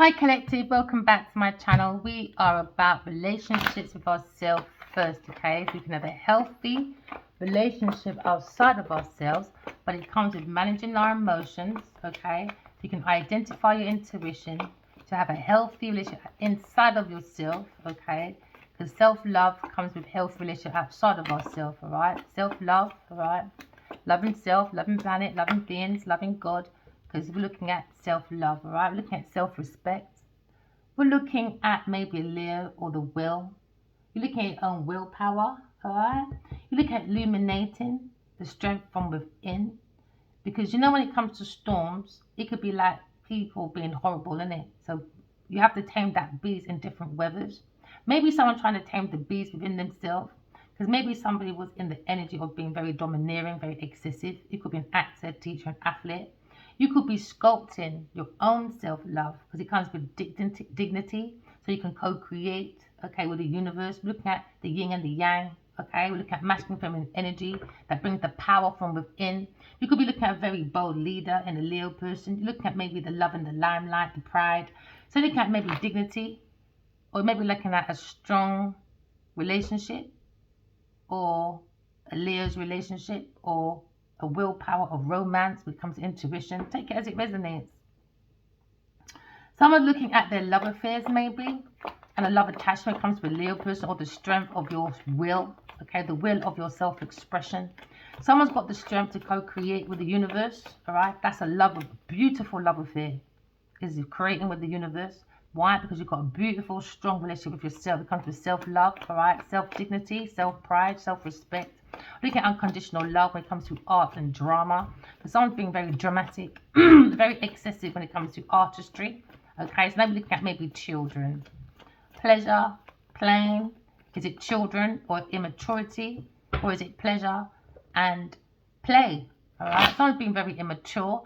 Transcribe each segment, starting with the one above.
Hi collective, welcome back to my channel. We are about relationships with ourselves first, okay? So we can have a healthy relationship outside of ourselves, but it comes with managing our emotions, okay? So you can identify your intuition to have a healthy relationship inside of yourself, okay? Because self-love comes with healthy relationship outside of ourselves, all right? Self-love, all right? Loving self, loving planet, loving beings, loving God. Because we're looking at self-love, all right? We're looking at self-respect. We're looking at maybe a Leo or the will. You're looking at your own willpower, all right? You look at illuminating the strength from within. Because you know when it comes to storms, it could be like people being horrible, isn't it? So you have to tame that beast in different weathers. Maybe someone trying to tame the beast within themselves. Because maybe somebody was in the energy of being very domineering, very excessive. It could be an actor, teacher, an athlete. You could be sculpting your own self-love because it comes with dignity, so you can co-create, okay, with the universe. We're looking at the yin and the yang, okay? We're looking at masculine feminine energy that brings the power from within. You could be looking at a very bold leader in a Leo person. You're looking at maybe the love and the limelight, the pride. So looking at maybe dignity, or maybe looking at a strong relationship, or a Leo's relationship, or a willpower of romance when it comes to intuition. Take it as it resonates. Someone looking at their love affairs maybe, and a love attachment comes with a Leo person, or the strength of your will, okay, the will of your self-expression. Someone's got the strength to co-create with the universe, all right? That's a beautiful love affair, is creating with the universe. Why? Because you've got a beautiful, strong relationship with yourself. It comes with self-love, all right? Self-dignity, self-pride, self-respect. Look at unconditional love when it comes to art and drama. Because someone's being very dramatic, very excessive when it comes to artistry. Okay, so now we're looking at maybe children. Pleasure, playing. Is it children or immaturity? Or is it pleasure and play? All right, someone's being very immature.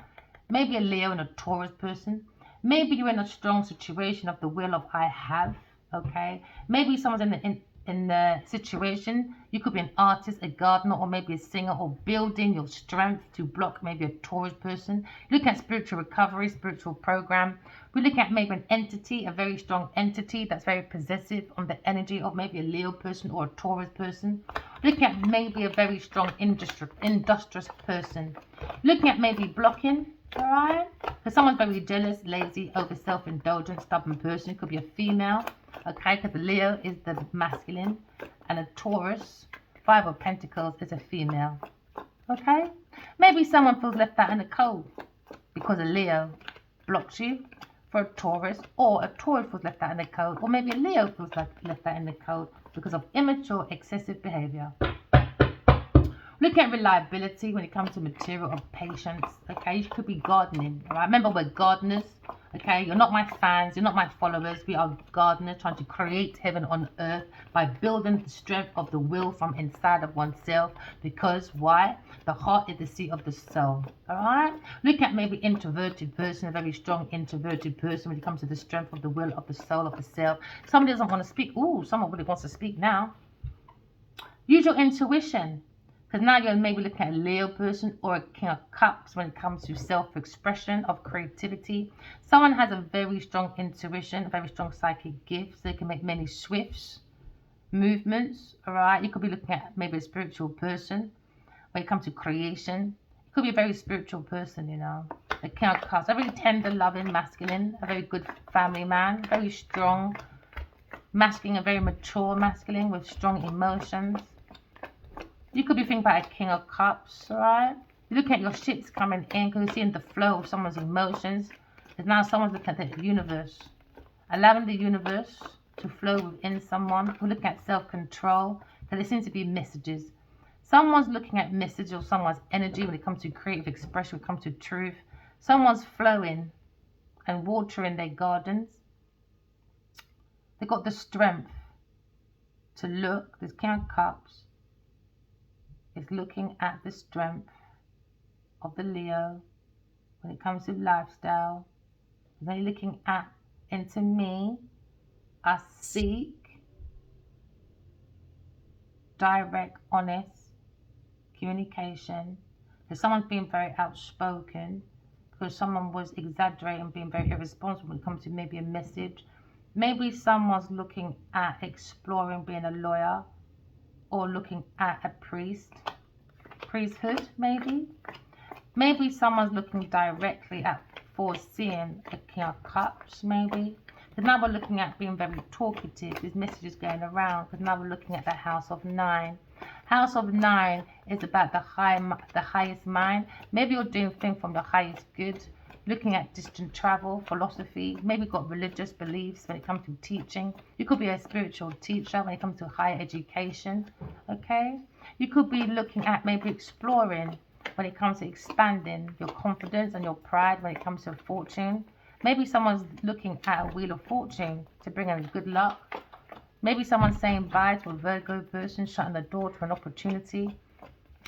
Maybe a Leo and a Taurus person. Maybe you're in a strong situation of the will of I have, okay? Maybe someone's in the situation. You could be an artist, a gardener, or maybe a singer, or building your strength to block maybe a Taurus person. Look at spiritual recovery, spiritual program. We look at maybe an entity, a very strong entity that's very possessive on the energy of maybe a Leo person or a Taurus person. Look at maybe a very strong industrious person. Looking at maybe blocking. Alright? Because someone's very jealous, lazy, over self-indulgent, stubborn person. It could be a female. Okay? Because the Leo is the masculine. And a Taurus, 5 of Pentacles, is a female. Okay? Maybe someone feels left out in the cold because a Leo blocks you for a Taurus. Or a Taurus feels left out in the cold. Or maybe a Leo feels left out in the cold because of immature, excessive behavior. Look at reliability when it comes to material or patience. Okay, you could be gardening. All right, remember we're gardeners. Okay, you're not my fans, you're not my followers. We are gardeners trying to create heaven on earth by building the strength of the will from inside of oneself. Because why? The heart is the seat of the soul. All right. Look at maybe introverted person, a very strong introverted person when it comes to the strength of the will of the soul of the self. Somebody doesn't want to speak. Ooh, someone really wants to speak now. Use your intuition. Because now you're maybe looking at a Leo person or a King of Cups when it comes to self-expression of creativity. Someone has a very strong intuition, a very strong psychic gift. So they can make many swifts, movements, all right? You could be looking at maybe a spiritual person when it comes to creation. It could be a very spiritual person, you know. A King of Cups, a very tender, loving, masculine, a very good family man, very strong, masculine, a very mature masculine with strong emotions. You could be thinking about a King of Cups, alright? You look at your ships coming in because you're seeing the flow of someone's emotions. Because now someone's looking at the universe. Allowing the universe to flow within someone. We look at self-control because there seems to be messages. Someone's looking at messages of someone's energy when it comes to creative expression, when it comes to truth. Someone's flowing and watering their gardens. They've got the strength to look. This King of Cups is looking at the strength of the Leo when it comes to lifestyle. They're looking at into me. I seek direct, honest communication. If someone's being very outspoken, because someone was exaggerating, being very irresponsible when it comes to maybe a message. Maybe someone's looking at exploring being a lawyer or looking at a priesthood, maybe. Maybe someone's looking directly at foreseeing a King of Cups, maybe. Because now we're looking at being very talkative. This message is going around because now we're looking at the House of Nine. House of Nine is about the highest mind. Maybe you're doing things from the highest good, looking at distant travel, philosophy. Maybe you've got religious beliefs when it comes to teaching. You could be a spiritual teacher when it comes to higher education. Okay? You could be looking at maybe exploring when it comes to expanding your confidence and your pride when it comes to fortune. Maybe someone's looking at a wheel of fortune to bring in good luck. Maybe someone's saying bye to a Virgo person, shutting the door to an opportunity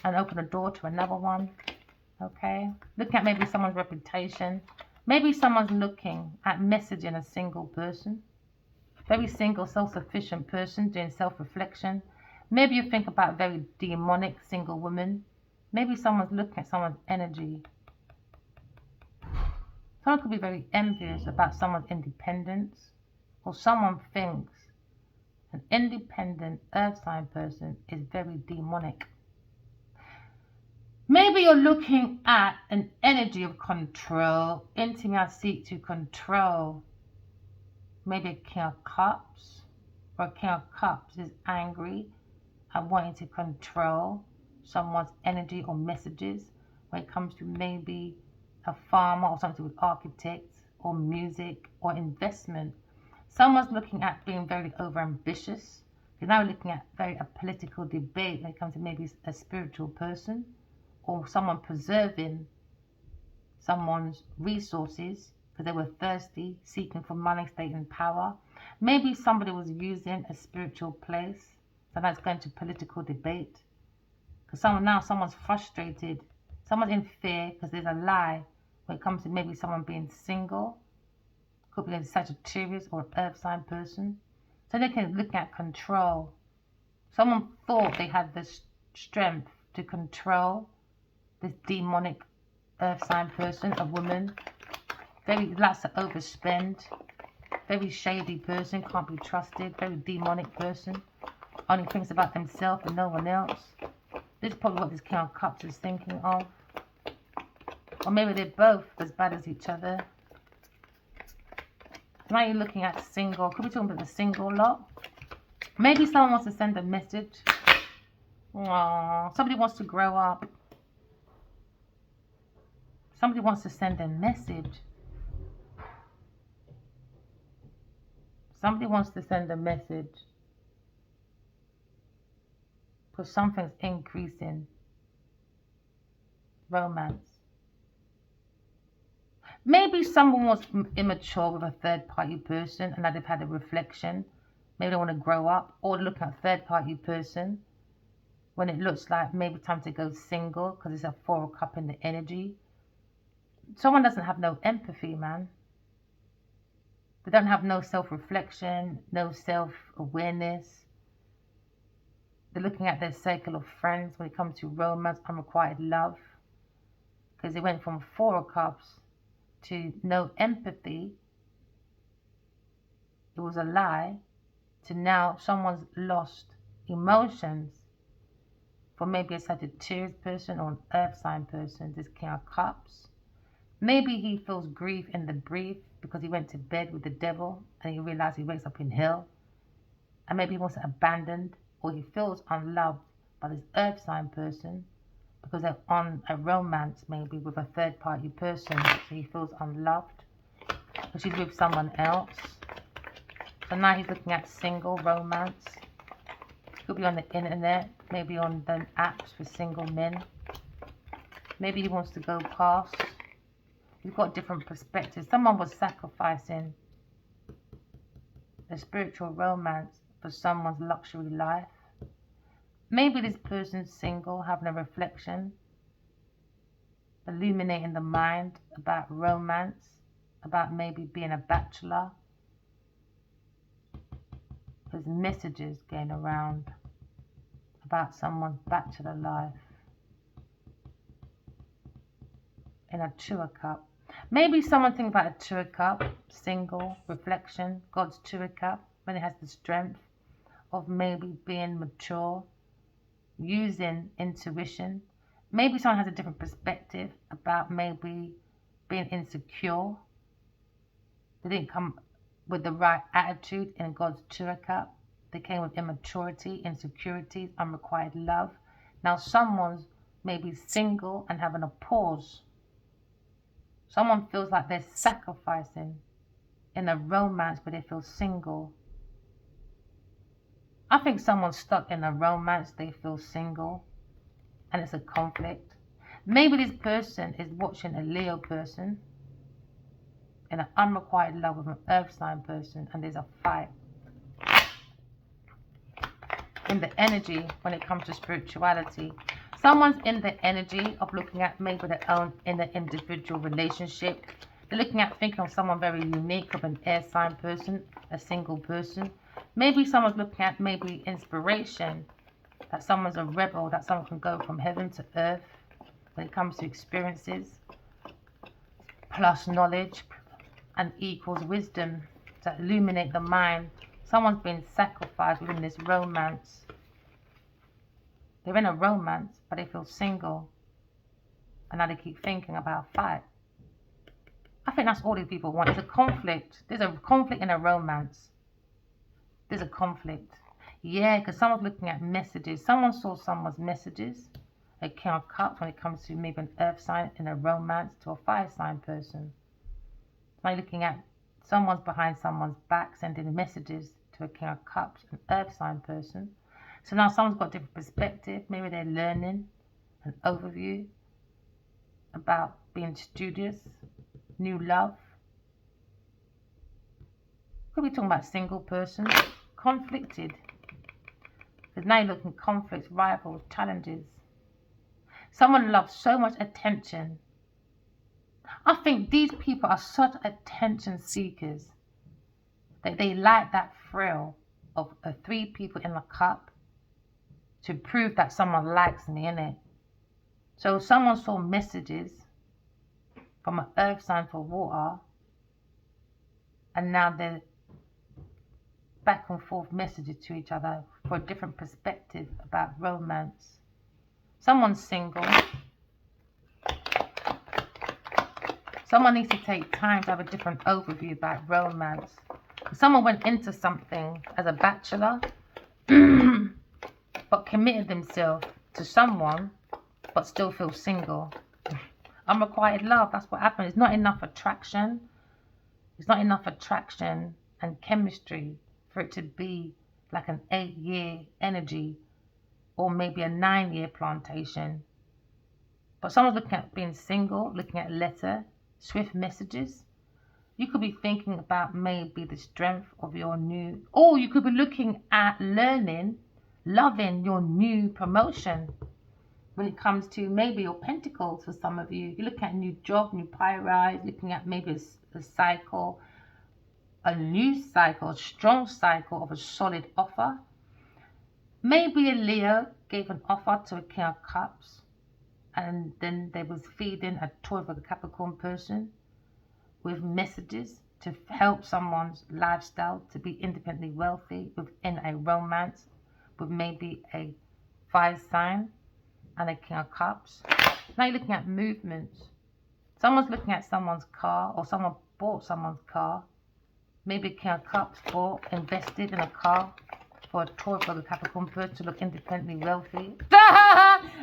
and open the door to another one. Okay? Looking at maybe someone's reputation. Maybe someone's looking at messaging a single person. Very single, self-sufficient person doing self-reflection. Maybe you think about a very demonic single woman. Maybe someone's looking at someone's energy. Someone could be very envious about someone's independence, or someone thinks an independent earth sign person is very demonic. Maybe you're looking at an energy of control, intimacy seek to control. Maybe a King of Cups, or a King of Cups is angry and wanting to control someone's energy or messages when it comes to maybe a farmer or something with architects or music or investment. Someone's looking at being very overambitious. You're now looking at a political debate when it comes to maybe a spiritual person or someone preserving someone's resources because they were thirsty, seeking for money, state and power. Maybe somebody was using a spiritual place, so that's going to political debate. Because someone's frustrated, someone's in fear because there's a lie when it comes to maybe someone being single. Could be a Sagittarius or an earth sign person. So they can look at control. Someone thought they had the strength to control this demonic earth sign person, a woman. Very likes to overspend. Very shady person, can't be trusted. Very demonic person. Only thinks about themselves and no one else. This is probably what this King of Cups is thinking of. Or maybe they're both as bad as each other. Now you're looking at single. Could be talking about the single lot. Maybe someone wants to send a message. Aww, somebody wants to grow up. Somebody wants to send a message. Somebody wants to send a message. Because something's increasing. Romance. Maybe someone was immature with a third-party person and now they've had a reflection. Maybe they want to grow up, or look at a third-party person when it looks like maybe time to go single because it's a 4 of Cups in the energy. Someone doesn't have no empathy, man. They don't have no self-reflection, no self-awareness. They're looking at their circle of friends when it comes to romance, unrequited love. Because they went from 4 of Cups to no empathy. It was a lie. To now someone's lost emotions. For maybe a Sagittarius person or an earth sign person, this King of Cups. Maybe he feels grief in the brief because he went to bed with the devil and he realized he wakes up in hell. And maybe he wants to abandon, or he feels unloved by this earth sign person because they're on a romance maybe with a third party person. So he feels unloved because he's with someone else. So now he's looking at single romance. Could be on the internet, maybe on the apps for single men. Maybe he wants to go past. He's got different perspectives. Someone was sacrificing a spiritual romance for someone's luxury life. Maybe this person's single, having a reflection, illuminating the mind about romance, about maybe being a bachelor. There's messages going around about someone's bachelor life. In a 2 of Cups. Maybe someone think about a Two of Cup, single, reflection, God's Two of Cup, when it has the strength of maybe being mature, using intuition. Maybe someone has a different perspective about maybe being insecure. They didn't come with the right attitude in God's Two of Cup. They came with immaturity, insecurities, unrequited love. Now someone's maybe single and having a pause. Someone feels like they're sacrificing in a romance, but they feel single. I think someone's stuck in a romance, they feel single, and it's a conflict. Maybe this person is watching a Leo person in an unrequited love with an earth sign person, and there's a fight. In the energy, when it comes to spirituality, someone's in the energy of looking at maybe their own inner individual relationship. They're looking at thinking of someone very unique, of an air sign person, a single person. Maybe someone's looking at maybe inspiration, that someone's a rebel, that someone can go from heaven to earth when it comes to experiences, plus knowledge and equals wisdom to illuminate the mind. Someone's been sacrificed within this romance. They're in a romance, but they feel single. And now they keep thinking about fight. I think that's all these people want. It's a conflict. There's a conflict in a romance. There's a conflict. Yeah, because someone's looking at messages. Someone saw someone's messages. A King of Cups when it comes to maybe an earth sign in a romance to a fire sign person. Now you're looking at someone's behind someone's back sending messages to a King of Cups, an earth sign person. So now someone's got a different perspective. Maybe they're learning an overview about being studious, new love. Could be talking about single person, conflicted. Because now you're looking at conflicts, rivals, challenges. Someone loves so much attention. I think these people are such attention seekers that they like that thrill of three people in a cup to prove that someone likes me, innit? So someone saw messages from an earth sign for water, and now they're back and forth messages to each other for a different perspective about romance. Someone's single. Someone needs to take time to have a different overview about romance. Someone went into something as a bachelor, but committed themselves to someone, but still feel single. Unrequited love, that's what happened. It's not enough attraction. It's not enough attraction and chemistry for it to be like an 8-year energy or maybe a 9-year plantation. But someone's looking at being single, looking at letter, swift messages. You could be thinking about maybe the strength of your new, or you could be looking at learning, loving your new promotion. When it comes to maybe your pentacles for some of you, you're looking at a new job, new pay rise, looking at maybe a cycle, a new cycle, a strong cycle of a solid offer. Maybe a Leo gave an offer to a King of Cups, and then they was feeding a Taurus of a Capricorn person with messages to help someone's lifestyle to be independently wealthy within a romance with maybe a fire sign and a King of Cups. Now you're looking at movements. Someone's looking at someone's car, or someone bought someone's car. Maybe King of Cups bought, invested in a car for a Taurus or a Capricorn person to look independently wealthy.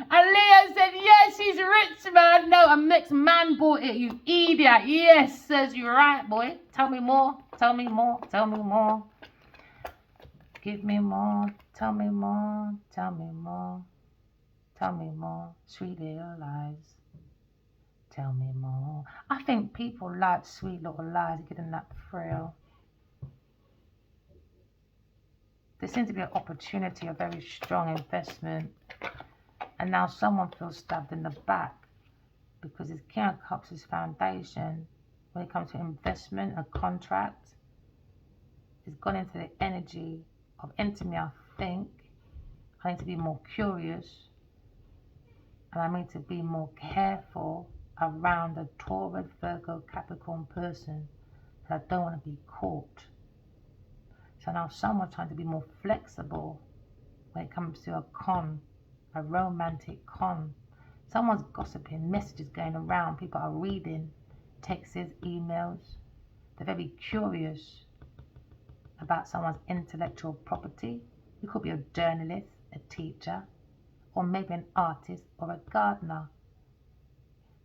And Leo said, yes, she's rich, man. No, a mixed man bought it, you idiot. Yes, says you're right, boy. Tell me more, tell me more, tell me more. Give me more, tell me more, tell me more. Tell me more, sweet little lies. Tell me more. I think people like sweet little lies, getting that thrill. There seems to be an opportunity, a very strong investment. And now someone feels stabbed in the back because his King of Cups is foundation. When it comes to investment, a contract, it's gone into the energy of intimacy, I think. I need to be more curious. And I need to be more careful around a Taurus, Virgo, Capricorn person that I don't want to be caught. So now someone's trying to be more flexible when it comes to a romantic con. Someone's gossiping, messages going around, people are reading, texts, emails. They're very curious about someone's intellectual property. You could be a journalist, a teacher, or maybe an artist or a gardener.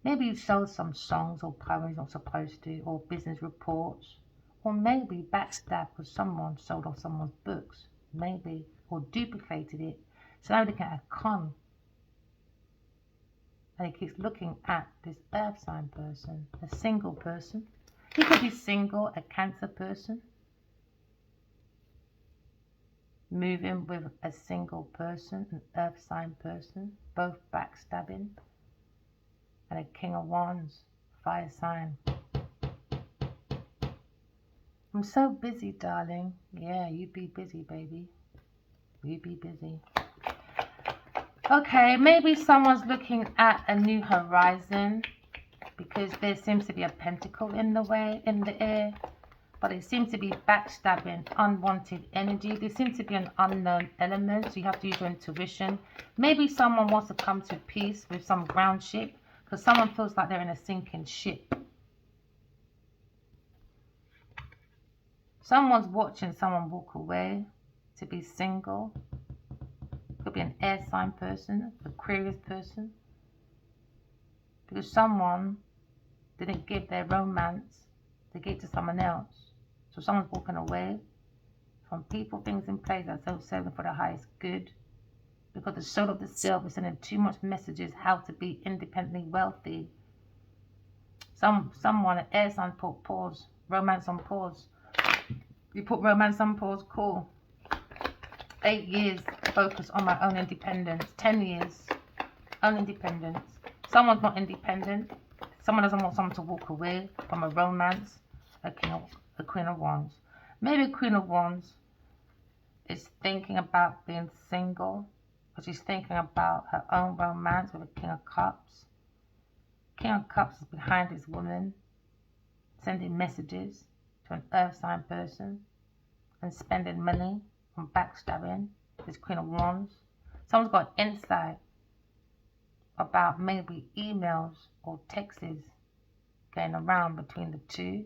Maybe you sold some songs or poems you're not supposed to, or business reports, or maybe backstabbed because someone sold off someone's books, maybe, or duplicated it. So now you're looking at a con, and he keeps looking at this earth sign person, a single person. He could be single, a Cancer person, moving with a single person, an earth sign person, both backstabbing, and a King of Wands, fire sign. I'm so busy, darling. Yeah, you be busy, baby. You be busy. Okay, maybe someone's looking at a new horizon because there seems to be a pentacle in the air, but it seems to be backstabbing, unwanted energy. There seems to be an unknown element, so you have to use your intuition. Maybe someone wants to come to peace with some ground ship because someone feels like they're in a sinking ship. Someone's watching someone walk away to be single. Could be an air sign person, Aquarius person. Because someone didn't give their romance, they gave it to someone else. So someone's walking away from people, things in place that's so serving for the highest good. Because the soul of the self is sending too much messages how to be independently wealthy. Someone, an air sign, put pause, romance on pause. You put romance on pause, cool. 8 years focus on my own independence. 10 years own independence. Someone's not independent. Someone doesn't want someone to walk away from a romance. A Queen of Wands. Maybe a Queen of Wands is thinking about being single, but she's thinking about her own romance with a King of Cups. King of Cups is behind this woman, sending messages to an earth sign person and spending money on backstabbing this Queen of Wands. Someone's got insight about maybe emails or texts going around between the two.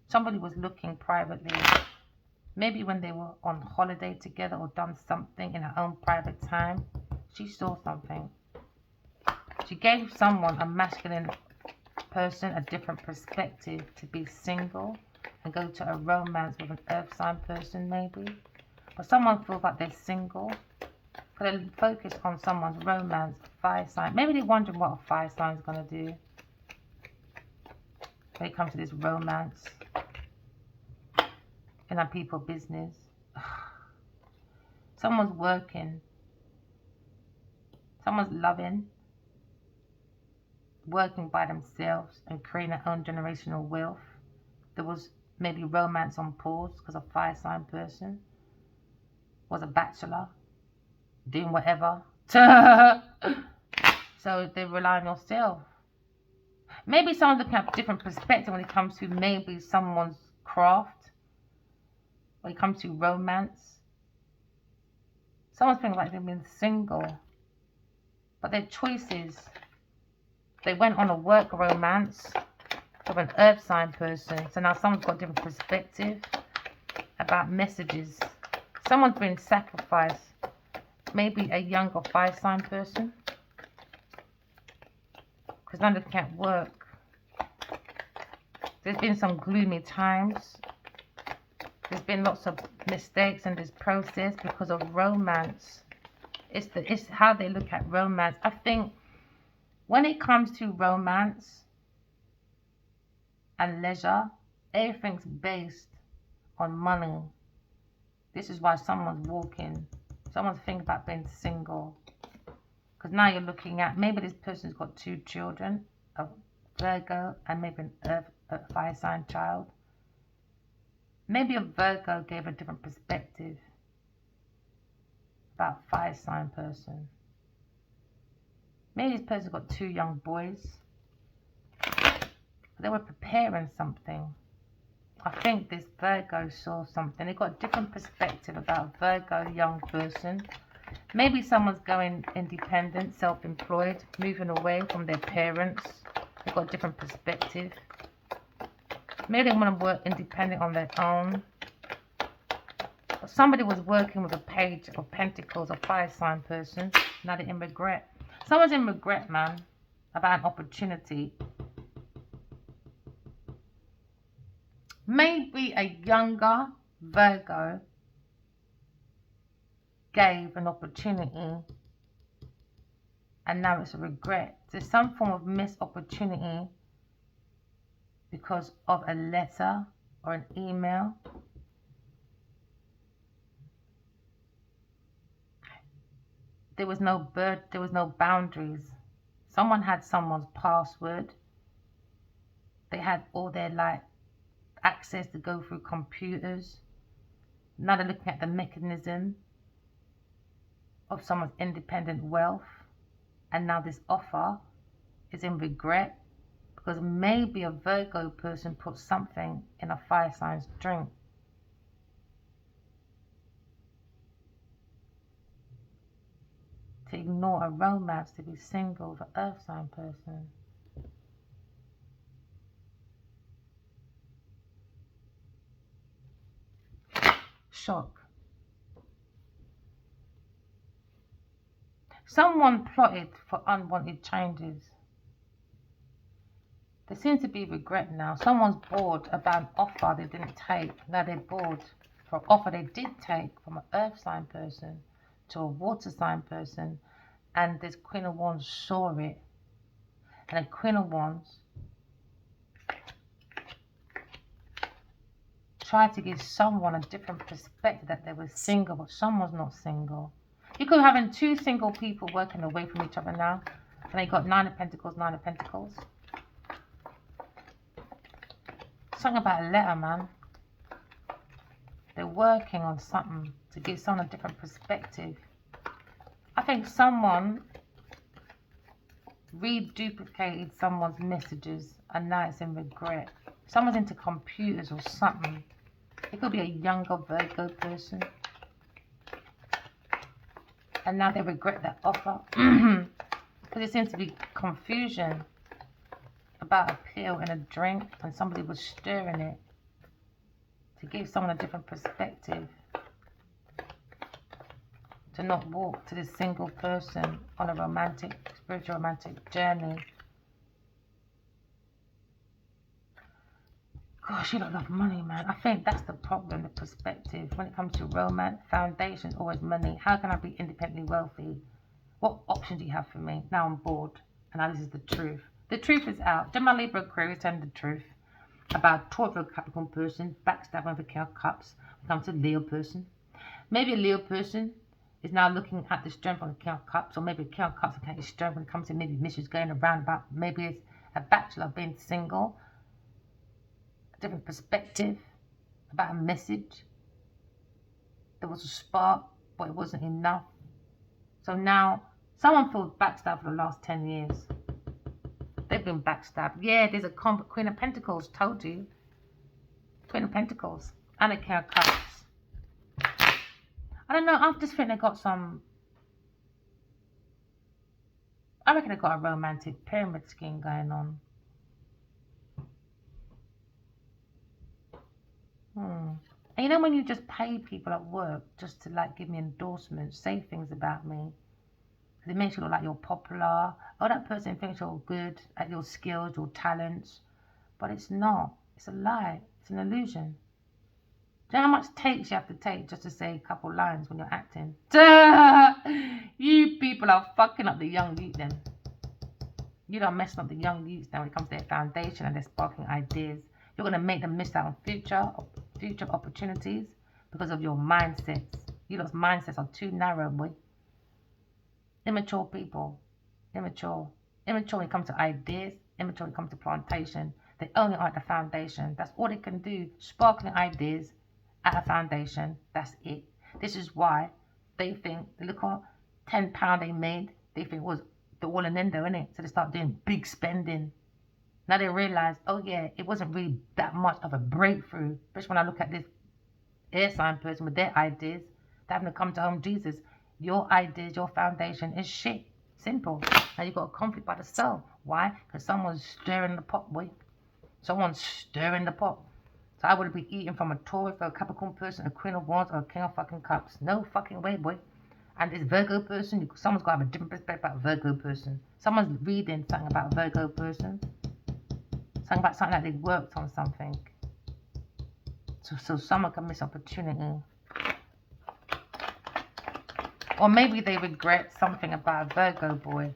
Somebody was looking privately, maybe when they were on holiday together or done something in her own private time. She saw something. She gave someone, a masculine person, a different perspective to be single and go to a romance with an earth sign person maybe. But someone feels like they're single. But they focus on someone's romance, fire sign. Maybe they're wondering what a fire sign is going to do when it comes to this romance in our people business. Someone's working. Someone's loving. Working by themselves and creating their own generational wealth. There was maybe romance on pause because a fire sign person was a bachelor doing whatever. So they rely on yourself. Maybe someone's looking at a different perspective when it comes to maybe someone's craft, when it comes to romance. Someone's feeling like they've been single, but their choices, they went on a work romance with an earth sign person. So now someone's got a different perspective about messages. Someone's been sacrificed. Maybe a younger fire sign person. Because now they can't work. There's been some gloomy times. There's been lots of mistakes in this process because of romance. It's how they look at romance. I think when it comes to romance and leisure, everything's based on money. This is why someone's walking. Someone's thinking about being single. Because now you're looking at, maybe this person's got 2 children, a Virgo and maybe a fire sign child. Maybe a Virgo gave a different perspective about fire sign person. Maybe this person's got 2 young boys. They were preparing something. I think this Virgo saw something. They got a different perspective about Virgo, young person. Maybe someone's going independent, self-employed, moving away from their parents. They've got a different perspective. Maybe they want to work independent on their own. But somebody was working with a page of pentacles, a fire sign person. Now they're in regret. Someone's in regret, man, about an opportunity. Maybe a younger Virgo gave an opportunity and now it's a regret. There's some form of missed opportunity because of a letter or an email. There was no boundaries. Someone had someone's password. They had all their access to go through computers. Now they're looking at the mechanism of someone's independent wealth, and now this offer is in regret because maybe a Virgo person put something in a fire sign's drink. To ignore a romance, to be single with an earth sign person. Shock. Someone plotted for unwanted changes. There seems to be regret now. Someone's bored about an offer they didn't take. Now they're bored for an offer they did take from an earth sign person to a water sign person. And this Queen of Wands saw it. And the Queen of Wands tried to give someone a different perspective that they were single, but someone's not single. You could be having two single people working away from each other now. And they got Nine of Pentacles, Nine of Pentacles. Something about a letter, man. They're working on something to give someone a different perspective. I think someone reduplicated someone's messages and now it's in regret. Someone's into computers or something. It could be a younger Virgo person. And now they regret that offer. Because there seems to be confusion about a pill in a drink and somebody was stirring it to give someone a different perspective. To not walk to this single person on a romantic, spiritual romantic journey. Gosh, you don't love money, man. I think that's the problem, the perspective. When it comes to romance, foundation is always money. How can I be independently wealthy? What options do you have for me? Now I'm bored. And now this is the truth. The truth is out. Gemini, Libra, Aquarius, tell me the truth about Taurus, Capricorn person, backstabbing the King of Cups. When it comes to Leo person. Maybe a Leo person is now looking at the strength of the King of Cups, or maybe the King of Cups looking at his strength when it comes to maybe missions going around about, maybe it's a bachelor being single, a different perspective about a message. There was a spark, but it wasn't enough. So now, someone feels backstabbed for the last 10 years. They've been backstabbed. Yeah, there's a Queen of Pentacles, told you. Queen of Pentacles, and a King of Cups. I don't know, I just think they got some... I reckon they got a romantic pyramid scheme going on. And you know when you just pay people at work just to give me endorsements, say things about me. It makes you look like you're popular. Oh, that person thinks you're good at your skills, your talents. But it's not. It's a lie. It's an illusion. Do you know how much takes you have to take just to say a couple lines when you're acting? Duh! You people are fucking up the young youth then. You don't mess up the young youths now when it comes to their foundation and their sparking ideas. You're going to make them miss out on future opportunities because of your mindsets. You lot's mindsets are too narrow, boy. Immature people. Immature. Immature when it comes to ideas. Immature when it comes to plantation. They only are at the foundation. That's all they can do. Sparkling ideas at a foundation. That's it. This is why they think the little £10 they made, they think was the all and end though, innit? So they start doing big spending. Now they realize, oh yeah, it wasn't really that much of a breakthrough. Especially when I look at this air sign person with their ideas, they having to come to home Jesus. Your ideas, your foundation is shit. Simple. Now you got a conflict by the self. Why? Because someone's stirring the pot, boy. Someone's stirring the pot. So I would be eating from a Taurus or a Capricorn person, a Queen of Wands or a King of fucking Cups. No fucking way, boy. And this Virgo person, someone's got to have a different perspective about a Virgo person. Someone's reading something about a Virgo person. Something about something that they worked on something. So someone can miss opportunity. Or maybe they regret something about a Virgo boy.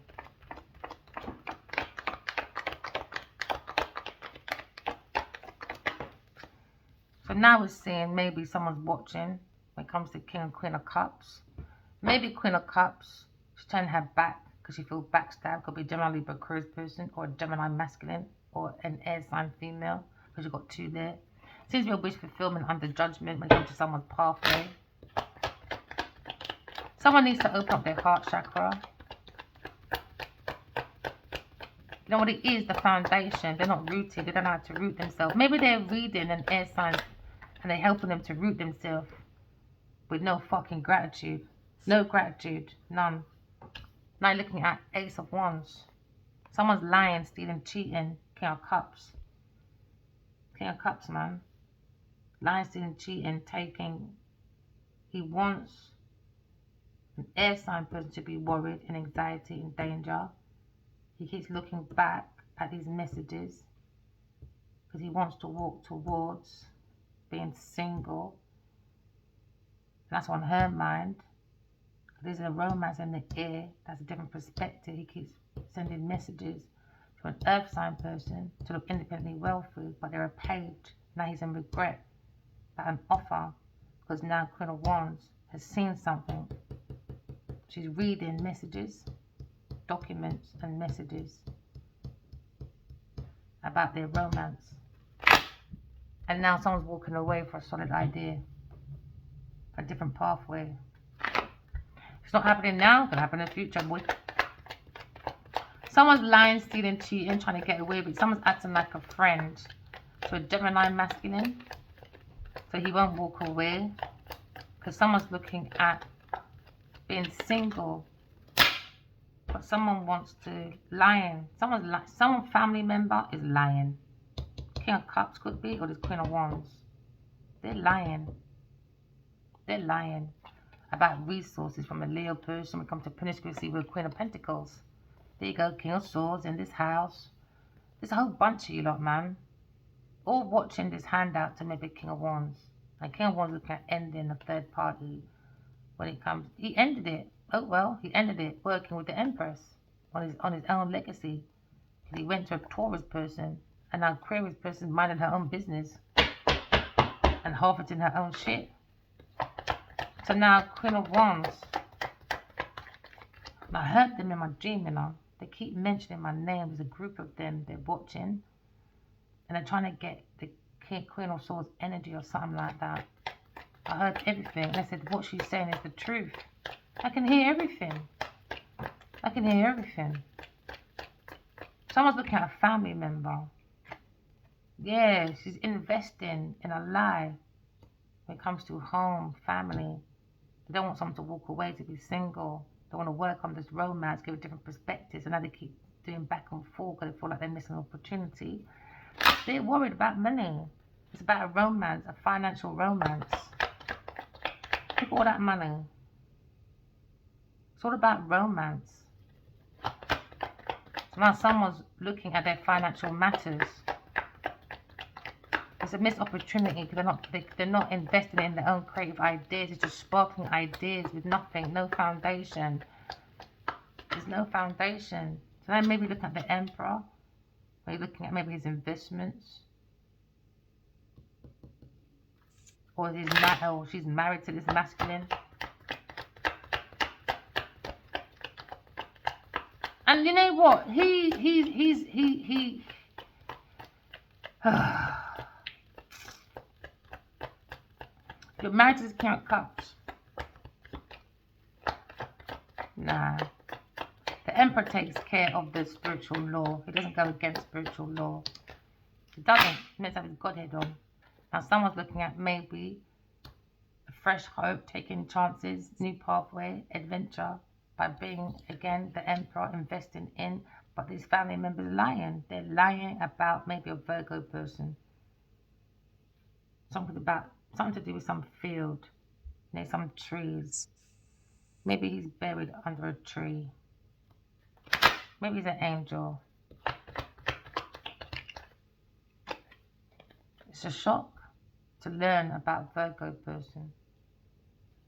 So now we're seeing maybe someone's watching when it comes to King and Queen of Cups. Maybe Queen of Cups, she's turning her back because she feels backstabbed. Could be a Gemini Libra Aquarius person or a Gemini masculine or an air sign female because you've got two there. Seems to be a wish fulfillment under judgment when it comes to someone's pathway. Someone needs to open up their heart chakra. You know what it is? The foundation. They're not rooted. They don't know how to root themselves. Maybe they're reading an air sign and they're helping them to root themselves with no fucking gratitude. No gratitude. None. Now you're looking at Ace of Wands. Someone's lying, stealing, cheating. King of Cups. King of Cups, man. Lying, stealing, cheating, taking. He wants an air sign person to be worried, in anxiety, in danger. He keeps looking back at these messages because he wants to walk towards being single. That's on her mind. There's a romance in the air. That's a different perspective. He keeps sending messages to an earth sign person to look independently wealthy, but they're a page. Now he's in regret about an offer because now Queen of Wands has seen something. She's reading messages, documents and messages about their romance. And now someone's walking away for a solid idea, a different pathway. It's not happening now, it's going to happen in the future, boy. Someone's lying, stealing, cheating, trying to get away with it. Someone's acting like a friend to a Gemini masculine. So he won't walk away. Because someone's looking at being single. But someone wants to lying. Someone family member is lying. King of Cups could be, or this Queen of Wands. They're lying. They're lying about resources from a Leo person. We come to promiscuity with Queen of Pentacles. There you go, King of Swords in this house. There's a whole bunch of you lot, man. All watching this handout to maybe King of Wands. And King of Wands looking at ending a third party when it comes. He ended it. Oh well, he ended it working with the Empress on his own legacy. He went to a Taurus person and now Aquarius person minding her own business and harvesting her own shit. So now Queen of Wands. I heard them in my dream, you know. They keep mentioning my name. There's a group of them. They're watching. And they're trying to get the Queen of Swords energy or something like that. I heard everything. And they said what she's saying is the truth. I can hear everything. I can hear everything. Someone's looking at a family member. Yeah, she's investing in a lie when it comes to home, family. They don't want someone to walk away, to be single. They want to work on this romance, give a different perspective. And now they keep doing back and forth because they feel like they're missing an opportunity. They're worried about money. It's about a romance, a financial romance. Look at all that money. It's all about romance. So now someone's looking at their financial matters. It's a missed opportunity because they're not investing in their own creative ideas. It's just sparkling ideas with nothing, no foundation. There's no foundation. So then maybe look at the Emperor. Or you're looking at maybe his investments. Or she's married to this masculine. And you know what? You're married to this King of Cups. Nah. The Emperor takes care of the spiritual law. He doesn't go against spiritual law. He doesn't. He meant to have his Godhead on. Now someone's looking at maybe a fresh hope, taking chances, new pathway, adventure, by being, again, the Emperor, investing in. But these family members are lying. They're lying about maybe a Virgo person. Something to do with some field, near some trees. Maybe he's buried under a tree. Maybe he's an angel. It's a shock to learn about Virgo person.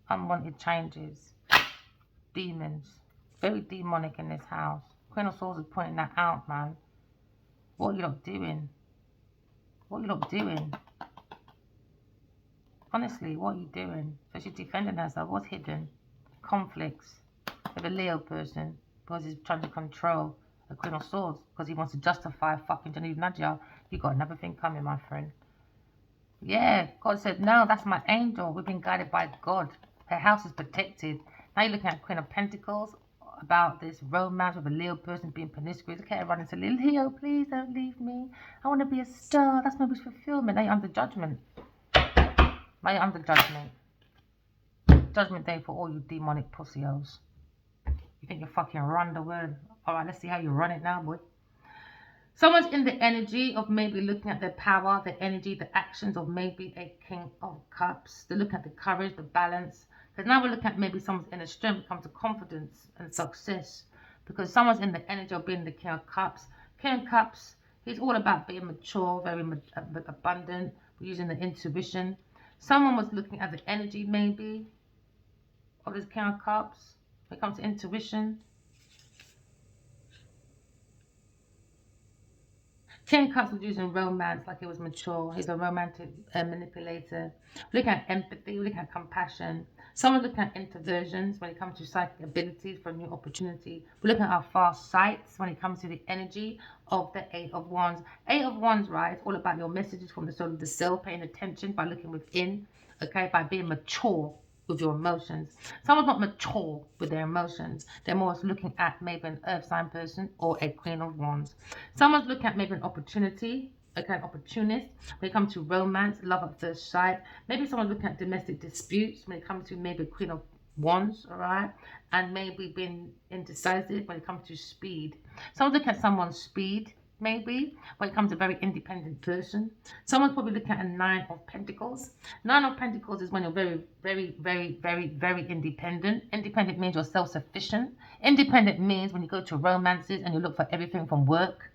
Unwanted changes. Demons. Very demonic in this house. Queen of Swords is pointing that out, man. What are you lot doing? What are you lot doing? Honestly, what are you doing? So she's defending herself. What's hidden? Conflicts with a Leo person because he's trying to control a Queen of Swords because he wants to justify fucking Genevieve Nadia. You got another thing coming, my friend. Yeah, God said, no, that's my angel. We've been guided by God. Her house is protected. Now you're looking at Queen of Pentacles, about this romance with a Leo person being promiscuous. Okay, running to Leo, please don't leave me. I want to be a star. That's my wish fulfillment. Now you're under judgment. Now you're under judgment. Judgment day for all you demonic pussios. You think you fucking run the world? Alright, let's see how you run it now, boy. Someone's in the energy of maybe looking at their power, the energy, the actions of maybe a King of Cups. They're looking at the courage, the balance. Because now we're looking at maybe someone's inner strength when it comes to confidence and success. Because someone's in the energy of being the King of Cups. King of Cups, he's all about being mature, very abundant, using the intuition. Someone was looking at the energy maybe of this King of Cups when it comes to intuition. King of Cups was using romance like it was mature. He's a romantic manipulator. Looking at empathy, looking at compassion. Someone's looking at introversions when it comes to psychic abilities for new opportunity. We're looking at our fast sights when it comes to the energy of the Eight of Wands. Eight of Wands, right? It's all about your messages from the soul of the self, paying attention by looking within, okay, by being mature with your emotions. Someone's not mature with their emotions. They're more looking at maybe an earth sign person or a Queen of Wands. Someone's looking at maybe an opportunity, okay, an opportunist when it comes to romance, love at first sight. Maybe someone's looking at domestic disputes when it comes to maybe a Queen of Wands, all right, and maybe being indecisive when it comes to speed. Someone's looking at someone's speed, maybe, when it comes to a very independent person. Someone's probably looking at a Nine of Pentacles. Nine of Pentacles is when you're very independent. Independent means you're self-sufficient. Independent means when you go to romances and you look for everything from work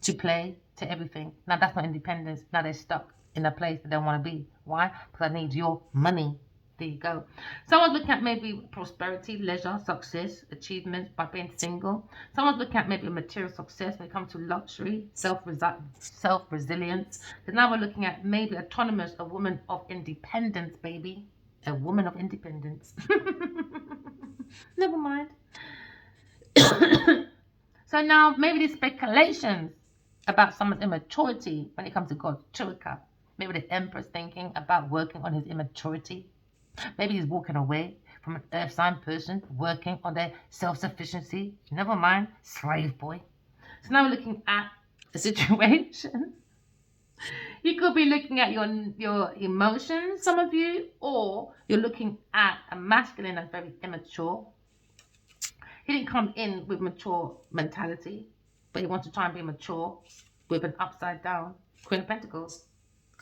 to play to everything. Now that's not independence. Now they're stuck in a place they don't want to be. Why? Because I need your money. There you go. Someone's looking at maybe prosperity, leisure, success, achievements by being single. Someone's looking at maybe a material success when it comes to luxury, self-resilience. Because now we're looking at maybe autonomous, a woman of independence, baby. A woman of independence. Never mind. So now maybe these speculations about someone's immaturity when it comes to God's true cup. Maybe the Emperor's thinking about working on his immaturity. Maybe he's walking away from an earth sign person working on their self-sufficiency. Never mind, slave boy. So now we're looking at a situation. You could be looking at your emotions, some of you, or you're looking at a masculine that's very immature. He didn't come in with mature mentality, but he wants to try and be mature with an upside down Queen of Pentacles.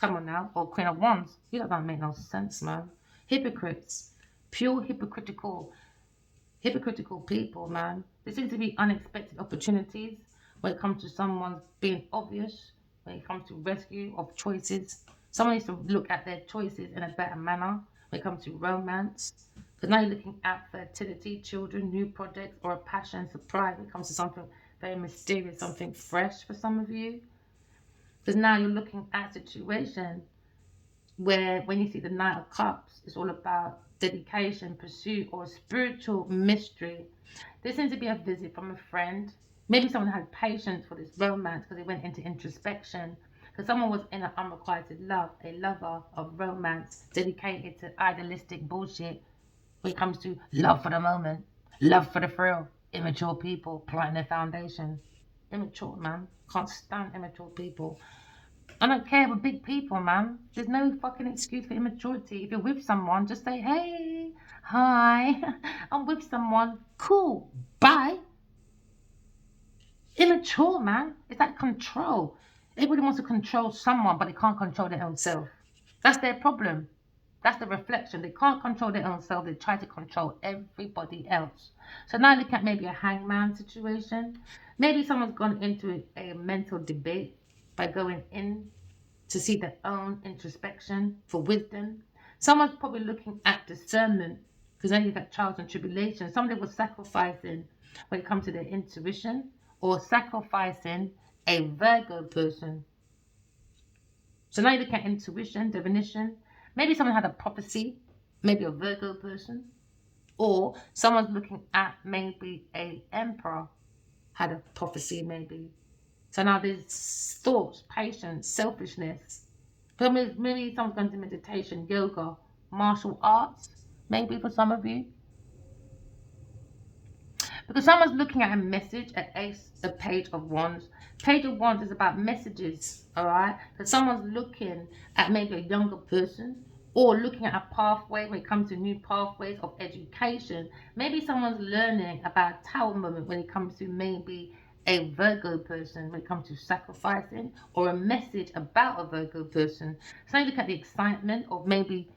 Come on now, or Queen of Wands. You don't make no sense, man. Hypocrites, pure hypocritical people, man. There seems to be unexpected opportunities when it comes to someone being obvious, when it comes to rescue of choices. Someone needs to look at their choices in a better manner when it comes to romance. Because now you're looking at fertility, children, new projects, or a passion, surprise when it comes to something very mysterious, something fresh for some of you. Because now you're looking at a situation where when you see the Knight of Cups, it's all about dedication, pursuit, or a spiritual mystery. There seems to be a visit from a friend. Maybe someone had patience for this romance because they went into introspection. Because someone was in an unrequited love, a lover of romance, dedicated to idealistic bullshit when it comes to love for the moment, love for the thrill. Immature people planting their foundation. Immature, man. Can't stand immature people. I don't care with big people, man. There's no fucking excuse for immaturity. If you're with someone, just say, hey, hi, I'm with someone. Cool. Bye. Immature, man. It's like control. Everybody wants to control someone, but they can't control their own self. That's their problem. That's the reflection. They can't control their own self. They try to control everybody else. So now look at maybe a hangman situation. Maybe someone's gone into a mental debate by going in to see their own introspection for wisdom. Someone's probably looking at discernment because then you've got trials and tribulations. Somebody was sacrificing when it comes to their intuition or sacrificing a Virgo person. So now you look at intuition, divination. Maybe someone had a prophecy, maybe a Virgo person, or someone's looking at maybe a emperor had a prophecy maybe. So now there's thoughts, patience, selfishness. Maybe someone's going to meditation, yoga, martial arts, maybe for some of you. Because someone's looking at a message, a page of wands. Page of wands is about messages, all right? So someone's looking at maybe a younger person or looking at a pathway when it comes to new pathways of education. Maybe someone's learning about a tower moment when it comes to maybe a Virgo person when it comes to sacrificing or a message about a Virgo person. So you look at the excitement of maybe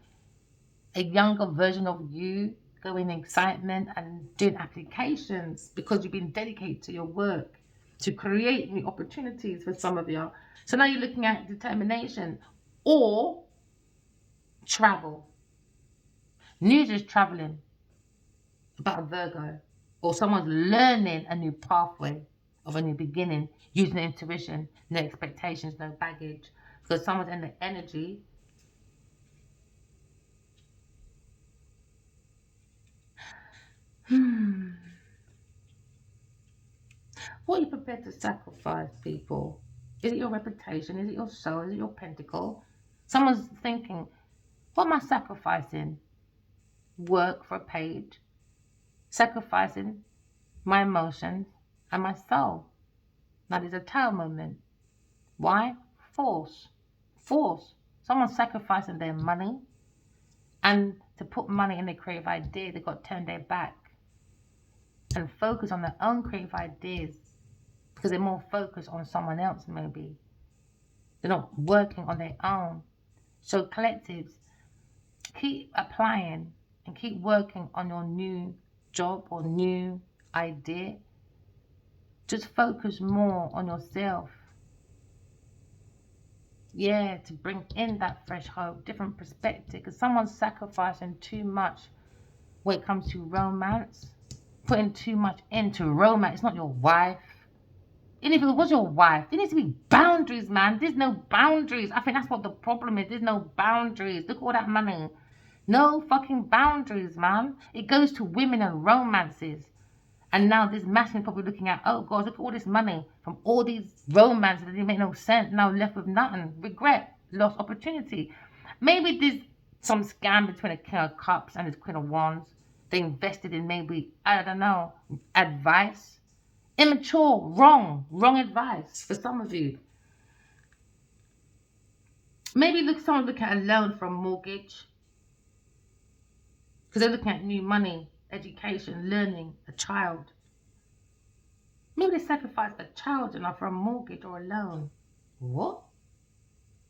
a younger version of you going in excitement and doing applications because you've been dedicated to your work to create new opportunities for some of you. So now you're looking at determination or travel. News is traveling about a Virgo or someone's learning a new pathway of a new beginning using intuition, no expectations, no baggage, because someone's in the energy. What are you prepared to sacrifice, people? Is it your reputation? Is it your soul? Is it your pentacle? Someone's thinking, what am I sacrificing? Work for a page, sacrificing my emotions and my soul. Now there's a tower moment. Why? Force. Force. Someone's sacrificing their money and to put money in their creative idea, they've got to turn their back and focus on their own creative ideas because they're more focused on someone else maybe. They're not working on their own. So collectives, keep applying and keep working on your new job or new idea. Just focus more on yourself. Yeah, to bring in that fresh hope, different perspective. Because someone's sacrificing too much when it comes to romance. Putting too much into romance. It's not your wife. And if it was your wife, there needs to be boundaries, man. There's no boundaries. I think that's what the problem is. There's no boundaries. Look at all that money. No fucking boundaries, man. It goes to women and romances. And now this masculine probably looking at, oh God, look at all this money from all these romances that didn't make no sense. Now left with nothing. Regret. Lost opportunity. Maybe there's some scam between a King of Cups and his Queen of Wands. They invested in maybe, I don't know, advice. Immature, wrong advice for some of you. Maybe someone look at a loan for a mortgage because they're looking at new money, education, learning, a child. Maybe they sacrifice a child enough for a mortgage or a loan. What?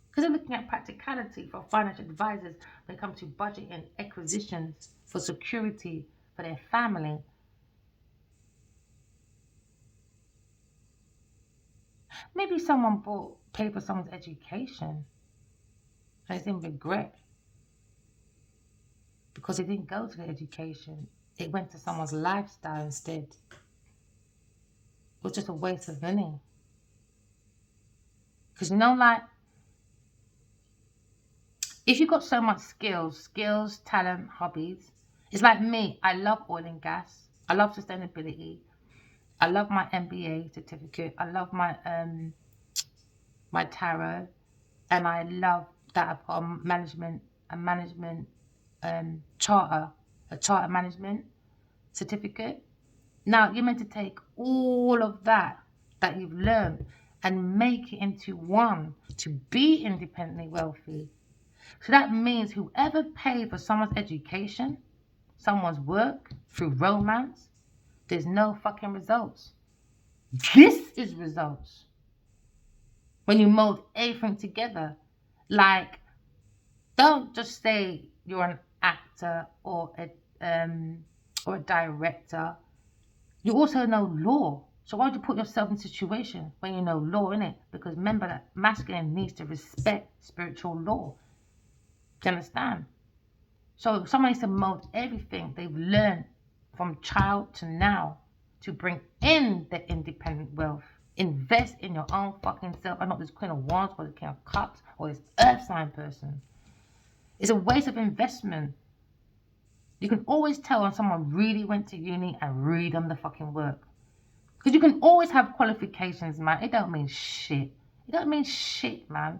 Because they're looking at practicality for financial advisors when it comes to budgeting, acquisitions, for security, for their family. Maybe someone paid for someone's education and it's in regret because it didn't go to the education. It went to someone's lifestyle instead. It was just a waste of money. Because like, if you've got so much skills, talent, hobbies, it's like me. I love oil and gas. I love sustainability. I love my MBA certificate. I love my my tarot, and I love that I've got a management charter management certificate. Now, you're meant to take all of that you've learned and make it into one to be independently wealthy. So that means whoever paid for someone's education, someone's work through romance, there's no fucking results. This is results. When you mold everything together, like, don't just say you're an actor or a director. You also know law. So why would you put yourself in a situation when you know law, innit? Because remember that masculine needs to respect spiritual law. Do you understand? So someone needs to mold everything they've learned from child to now to bring in the independent wealth. Invest in your own fucking self and not this Queen of Wands or the King of Cups or this Earth sign person. It's a waste of investment. You can always tell when someone really went to uni and really done the fucking work. Because you can always have qualifications, man. It don't mean shit. It don't mean shit, man.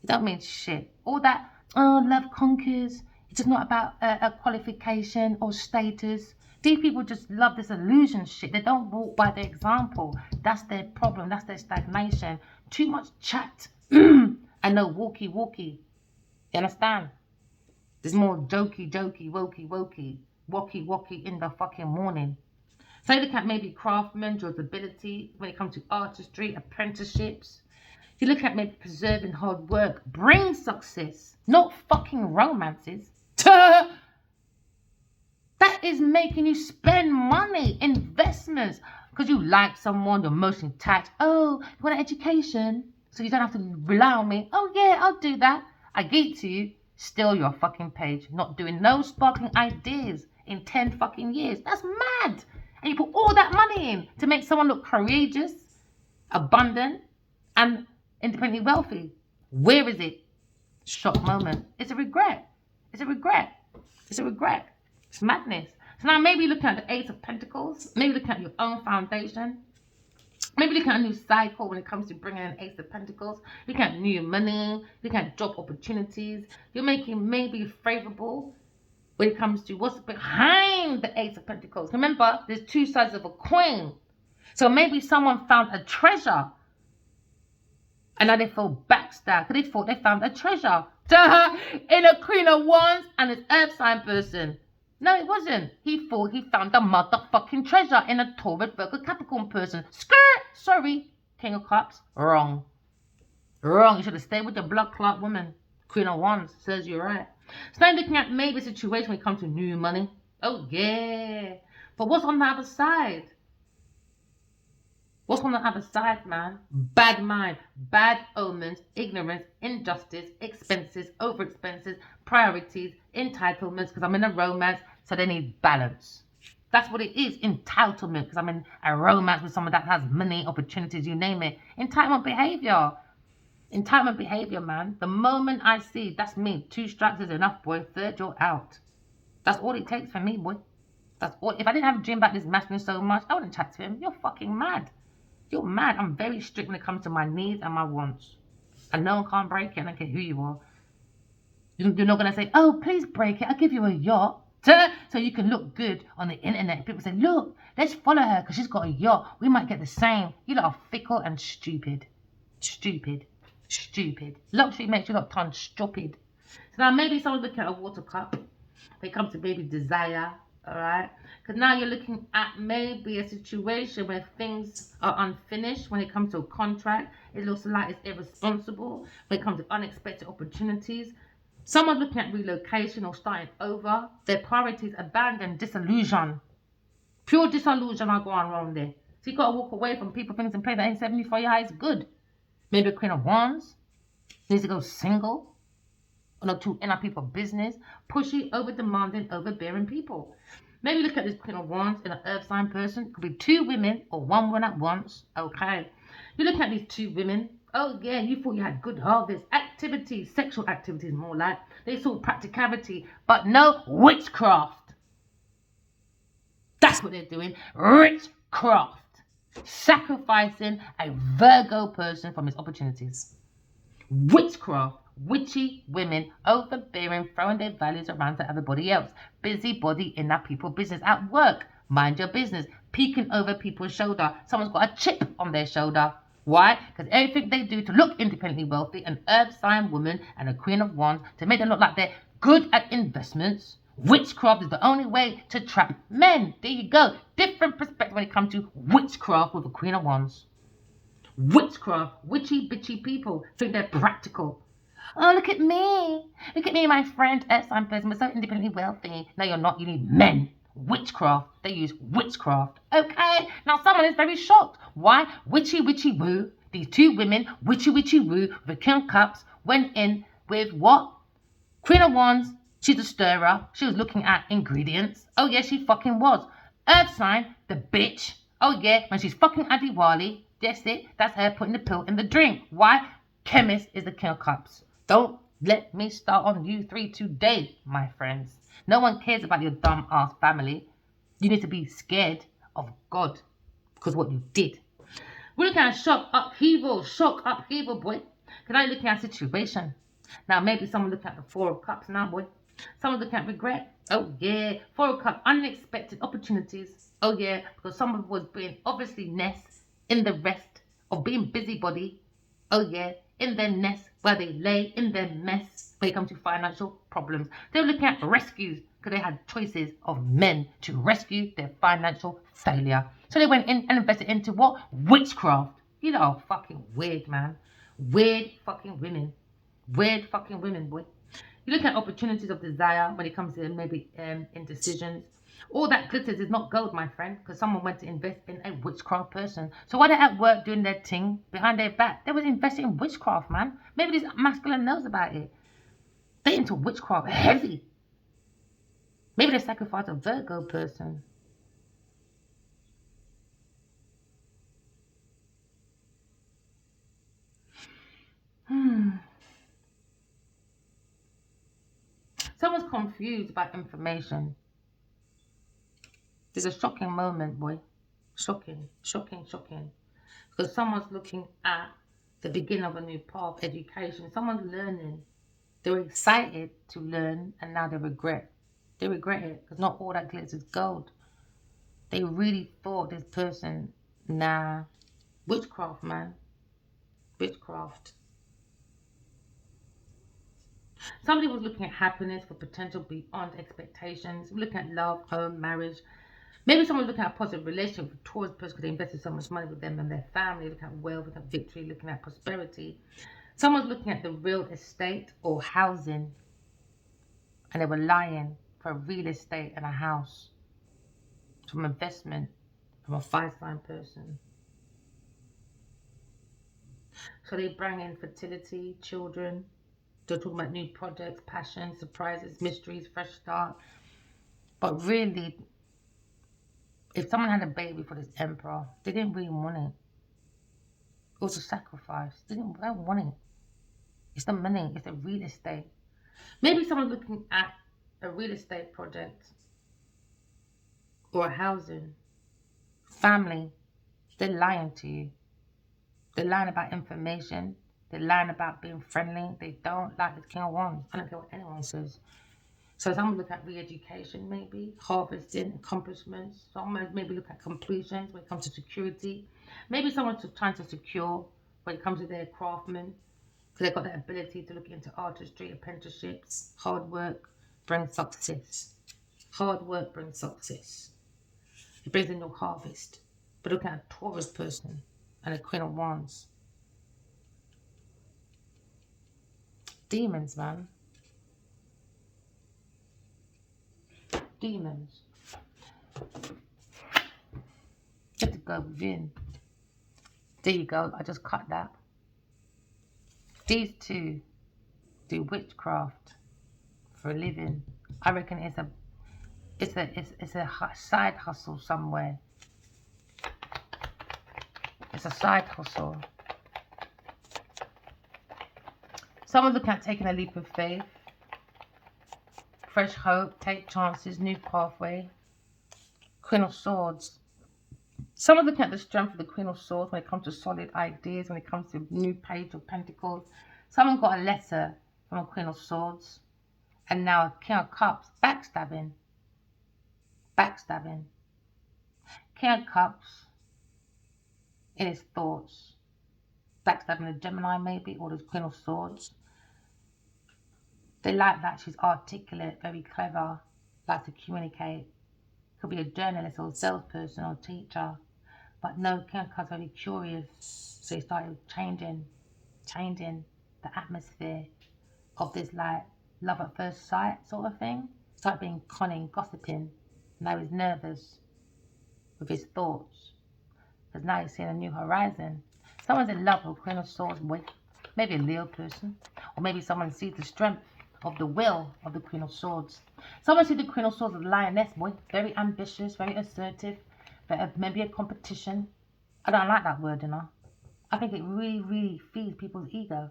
It don't mean shit. All that, love conquers. It's just not about a qualification or status. These people just love this illusion shit. They don't walk by the example. That's their problem. That's their stagnation. Too much chat and no walkie. You understand? There's more jokey, wokey in the fucking morning. So you look at maybe craftsmen, durability, when it comes to artistry, apprenticeships. You look at maybe preserving hard work, bring success, not fucking romances. That is making you spend money, investments, because you like someone, you're emotionally attached. Oh, you want an education? So you don't have to rely on me. Oh yeah, I'll do that. I give it to you. Still your fucking page, not doing no sparkling ideas in 10 fucking years. That's mad. And you put all that money in to make someone look courageous, abundant, and independently wealthy. Where is it? Shock moment. It's a regret. It's a regret. It's a regret. It's madness. So now maybe looking at the Ace of Pentacles, maybe looking at your own foundation, maybe looking at a new cycle when it comes to bringing in Ace of Pentacles, looking at new money, looking at job opportunities. You're making maybe favorable when it comes to what's behind the Ace of Pentacles. Remember, there's two sides of a coin. So maybe someone found a treasure and now they feel backstabbed because they thought they found a treasure in a Queen of Wands and an Earth sign person. No, it wasn't. He thought he found the motherfucking treasure in a Taurus, Virgo, Capricorn person. Skirt! Sorry, King of Cups. Wrong. Wrong. You should have stayed with the blood clot woman. Queen of Wands says you're right. So now looking at maybe a situation when it comes to new money. Oh, yeah. But what's on the other side? What's on the other side, man? Bad mind, bad omens, ignorance, injustice, expenses, over expenses, priorities, entitlements, because I'm in a romance, so they need balance. That's what it is, entitlement, because I'm in a romance with someone that has money, opportunities, you name it. Entitlement behavior. Entitlement behavior, man. The moment I see, that's me. 2 strikes is enough, boy. 3rd, you're out. That's all it takes for me, boy. That's all. If I didn't have a dream about this masculine so much, I wouldn't chat to him. You're fucking mad. You're mad. I'm very strict when it comes to my needs and my wants. And no one can't break it. I don't care who you are. You're not going to say, oh, please break it. I'll give you a yacht. So you can look good on the internet. People say, look, let's follow her because she's got a yacht. We might get the same. You lot are fickle and stupid. Stupid. Luxury makes you look ton stupid. So now maybe someone's looking at a water cup. When it comes to maybe desire. Alright, because now you're looking at maybe a situation where things are unfinished when it comes to a contract. It looks like it's irresponsible when it comes to unexpected opportunities. Someone's looking at relocation or starting over. Their priorities abandon, disillusion. Pure disillusion are going wrong there. So you got to walk away from people, things, and play that ain't 70 for your eyes. Good. Maybe a Queen of Wands needs to go single. Or not too inner people business. Pushy, over demanding, overbearing people. Maybe look at this Queen of Wands in an Earth sign person. It could be 2 women or 1 woman at once. Okay. You look at these 2 women. Oh yeah, you thought you had good harvest. Activities, sexual activities more like. They saw practicality, but no witchcraft. That's what they're doing. Witchcraft. Sacrificing a Virgo person from his opportunities. Witchcraft. Witchy women, overbearing, throwing their values around to everybody else. Busybody in that people business at work. Mind your business. Peeking over people's shoulder. Someone's got a chip on their shoulder. Why? Because everything they do to look independently wealthy, an earth sign woman and a queen of wands, to make them look like they're good at investments. Witchcraft is the only way to trap men. There you go. Different perspective when it comes to witchcraft with a queen of wands. Witchcraft, witchy bitchy people think they're practical. Oh, look at me. Look at me, my friend. Earth sign person. We're so independently wealthy. No, you're not. You need men. Witchcraft. They use witchcraft. Okay. Now, someone is very shocked. Why? Witchy woo. These two women, witchy woo, with the King of Cups, went in with what? Queen of Wands. She's a stirrer. She was looking at ingredients. Oh, yeah, she fucking was. Earth sign, the bitch. Oh, yeah, when she's fucking at Diwali. That's it. That's her putting the pill in the drink. Why? Chemist is the King of Cups. Don't let me start on you three today, my friends. No one cares about your dumb ass family. You need to be scared of God because what you did. We're looking at shock upheaval, boy. Because I'm looking at situation. Now, maybe someone looking at the Four of Cups now, boy. Someone looking at regret. Oh, yeah. Four of Cups, unexpected opportunities. Oh, yeah. Because someone was being obviously nest in the rest of being busybody. Oh, yeah. In their nest where they lay in their mess when it comes to financial problems. They were looking at rescues because they had choices of men to rescue their financial failure. So they went in and invested into what? Witchcraft. You know, fucking weird, man. Weird fucking women. Weird fucking women, boy. You look at opportunities of desire when it comes to maybe indecisions. All that glitters is not gold, my friend, because someone went to invest in a witchcraft person. So while they're at work doing their thing behind their back, they was investing in witchcraft, man. Maybe this masculine knows about it. They into witchcraft heavy. Maybe they sacrificed a Virgo person. Someone's confused about information. It's a shocking moment, boy. Shocking. Because someone's looking at the beginning of a new path, education. Someone's learning. They were excited to learn and now they regret. They regret it because not all that glitters is gold. They really thought this person, nah. Witchcraft, man. Witchcraft. Somebody was looking at happiness for potential beyond expectations. Looking at love, home, marriage. Maybe someone's looking at a positive relationship towards the person because they invested so much money with them and their family. Looking at wealth, looking at victory, looking at prosperity. Someone's looking at the real estate or housing and they were lying for real estate and a house from investment from a 5-sign person. So they bring in fertility, children. They're talking about new projects, passion, surprises, mysteries, fresh start. But really, if someone had a baby for this emperor, they didn't really want it. It was a sacrifice. They don't want it. It's the money. It's the real estate. Maybe someone's looking at a real estate project or a housing. Family. They're lying to you. They're lying about information. They're lying about being friendly. They don't like the King of Wands. I don't care what anyone says. So someone look at re-education, maybe harvesting, accomplishments. Someone maybe look at completions when it comes to security. Maybe someone's trying to secure when it comes to their craftsmen, because they've got that ability to look into artistry, apprenticeships. Hard work brings success. Hard work brings success. It brings in your harvest. But look at a Taurus person and a Queen of Wands. Demons, man. Demons. You have to go within. There you go. I just cut that. These two do witchcraft for a living. I reckon it's a side hustle somewhere. It's a side hustle. Someone's looking at taking a leap of faith. Fresh hope, take chances, new pathway. Queen of Swords. Someone's looking at the strength of the Queen of Swords when it comes to solid ideas, when it comes to new Page of Pentacles. Someone got a letter from a Queen of Swords. And now a King of Cups. Backstabbing. Backstabbing. King of Cups in his thoughts. Backstabbing a Gemini maybe, or the Queen of Swords. They like that she's articulate, very clever, likes to communicate. Could be a journalist or a salesperson or teacher. But no, King of Cups very curious. So he started changing the atmosphere of this like love at first sight sort of thing. Started being cunning, gossiping. Now he's nervous with his thoughts. Because now he's seeing a new horizon. Someone's in love with Queen of Swords with maybe a Leo person. Or maybe someone sees the strength of the will of the Queen of Swords. Someone sees the Queen of Swords as a lioness, boy. Very ambitious, very assertive. But maybe a competition. I don't like that word, you know. I think it really, really feeds people's ego.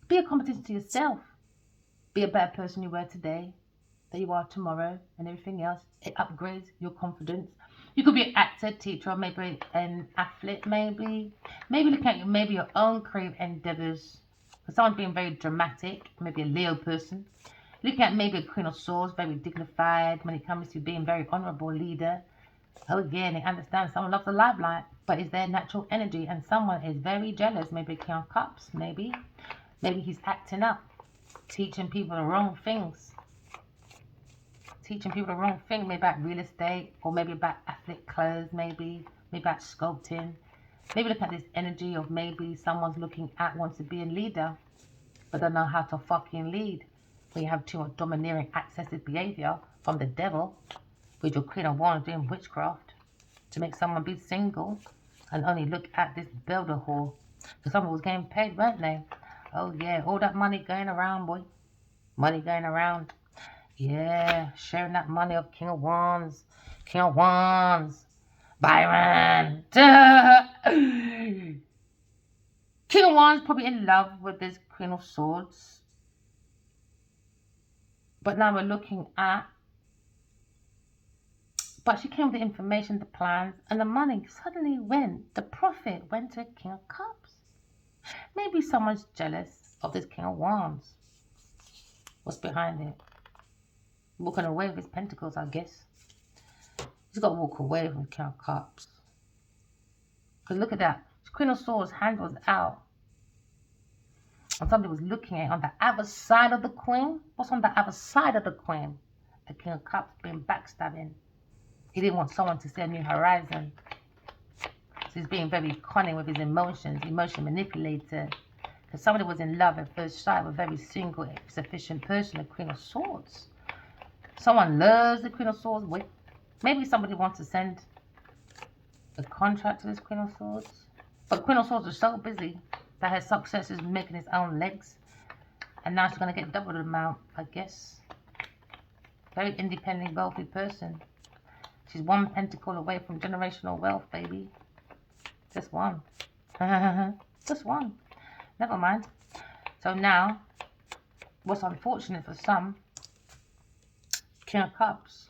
Be a competition to yourself. Be a better person you were today than you are tomorrow and everything else. It upgrades your confidence. You could be an actor, teacher, or maybe an athlete, maybe. Maybe look at maybe your own creative endeavors. For someone being very dramatic, maybe a Leo person. Look at maybe a Queen of Swords, very dignified when it comes to being very honorable leader. Oh, again, they understand someone loves the limelight, but it's their natural energy, and someone is very jealous. Maybe a King of Cups, maybe. Maybe he's acting up, teaching people the wrong things. Teaching people the wrong thing, maybe about real estate, or maybe about athletic clothes, maybe about sculpting. Maybe look at this energy of maybe someone's looking at, wants to be a leader, but don't know how to fucking lead. When you have too much domineering, excessive behavior from the devil, with your Queen of Wands doing witchcraft to make someone be single and only look at this builder whore. Because someone was getting paid, weren't they? Oh yeah, all that money going around, boy. Money going around. Yeah, sharing that money of King of Wands. King of Wands. Byron. King of Wands probably in love with this Queen of Swords. But now we're looking at, but she came with the information, the plans, and the money suddenly went, the profit went to King of Cups. Maybe someone's jealous of this King of Wands. What's behind it? Walking away with his pentacles, I guess. He's got to walk away from King of Cups. Because look at that. Queen of Swords, hand was out. And somebody was looking at it on the other side of the Queen. What's on the other side of the Queen? The King of Cups being backstabbing. He didn't want someone to see a new horizon. So he's being very cunning with his emotions, emotion manipulator. Because somebody was in love at first sight with a very single, sufficient person, the Queen of Swords. Someone loves the Queen of Swords. Wait, maybe somebody wants to send a contract to this Queen of Swords. But Queen of Swords is so busy that her success is making its own legs. And now she's going to get double the amount, I guess. Very independent, wealthy person. She's one pentacle away from generational wealth, baby. Just one. Just one. Never mind. So now, what's unfortunate for some, King of Cups.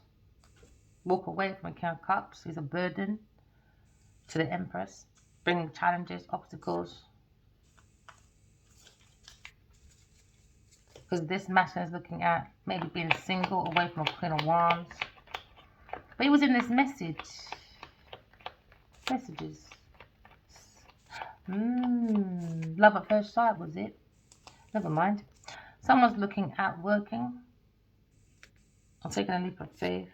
Walk away from a King of Cups. He's a burden to the Empress, bringing challenges, obstacles. Because this masculine is looking at maybe being single, away from a Queen of Wands. But he was in this message. Messages. Love at first sight, was it? Never mind. Someone's looking at working. I'm taking a leap of faith.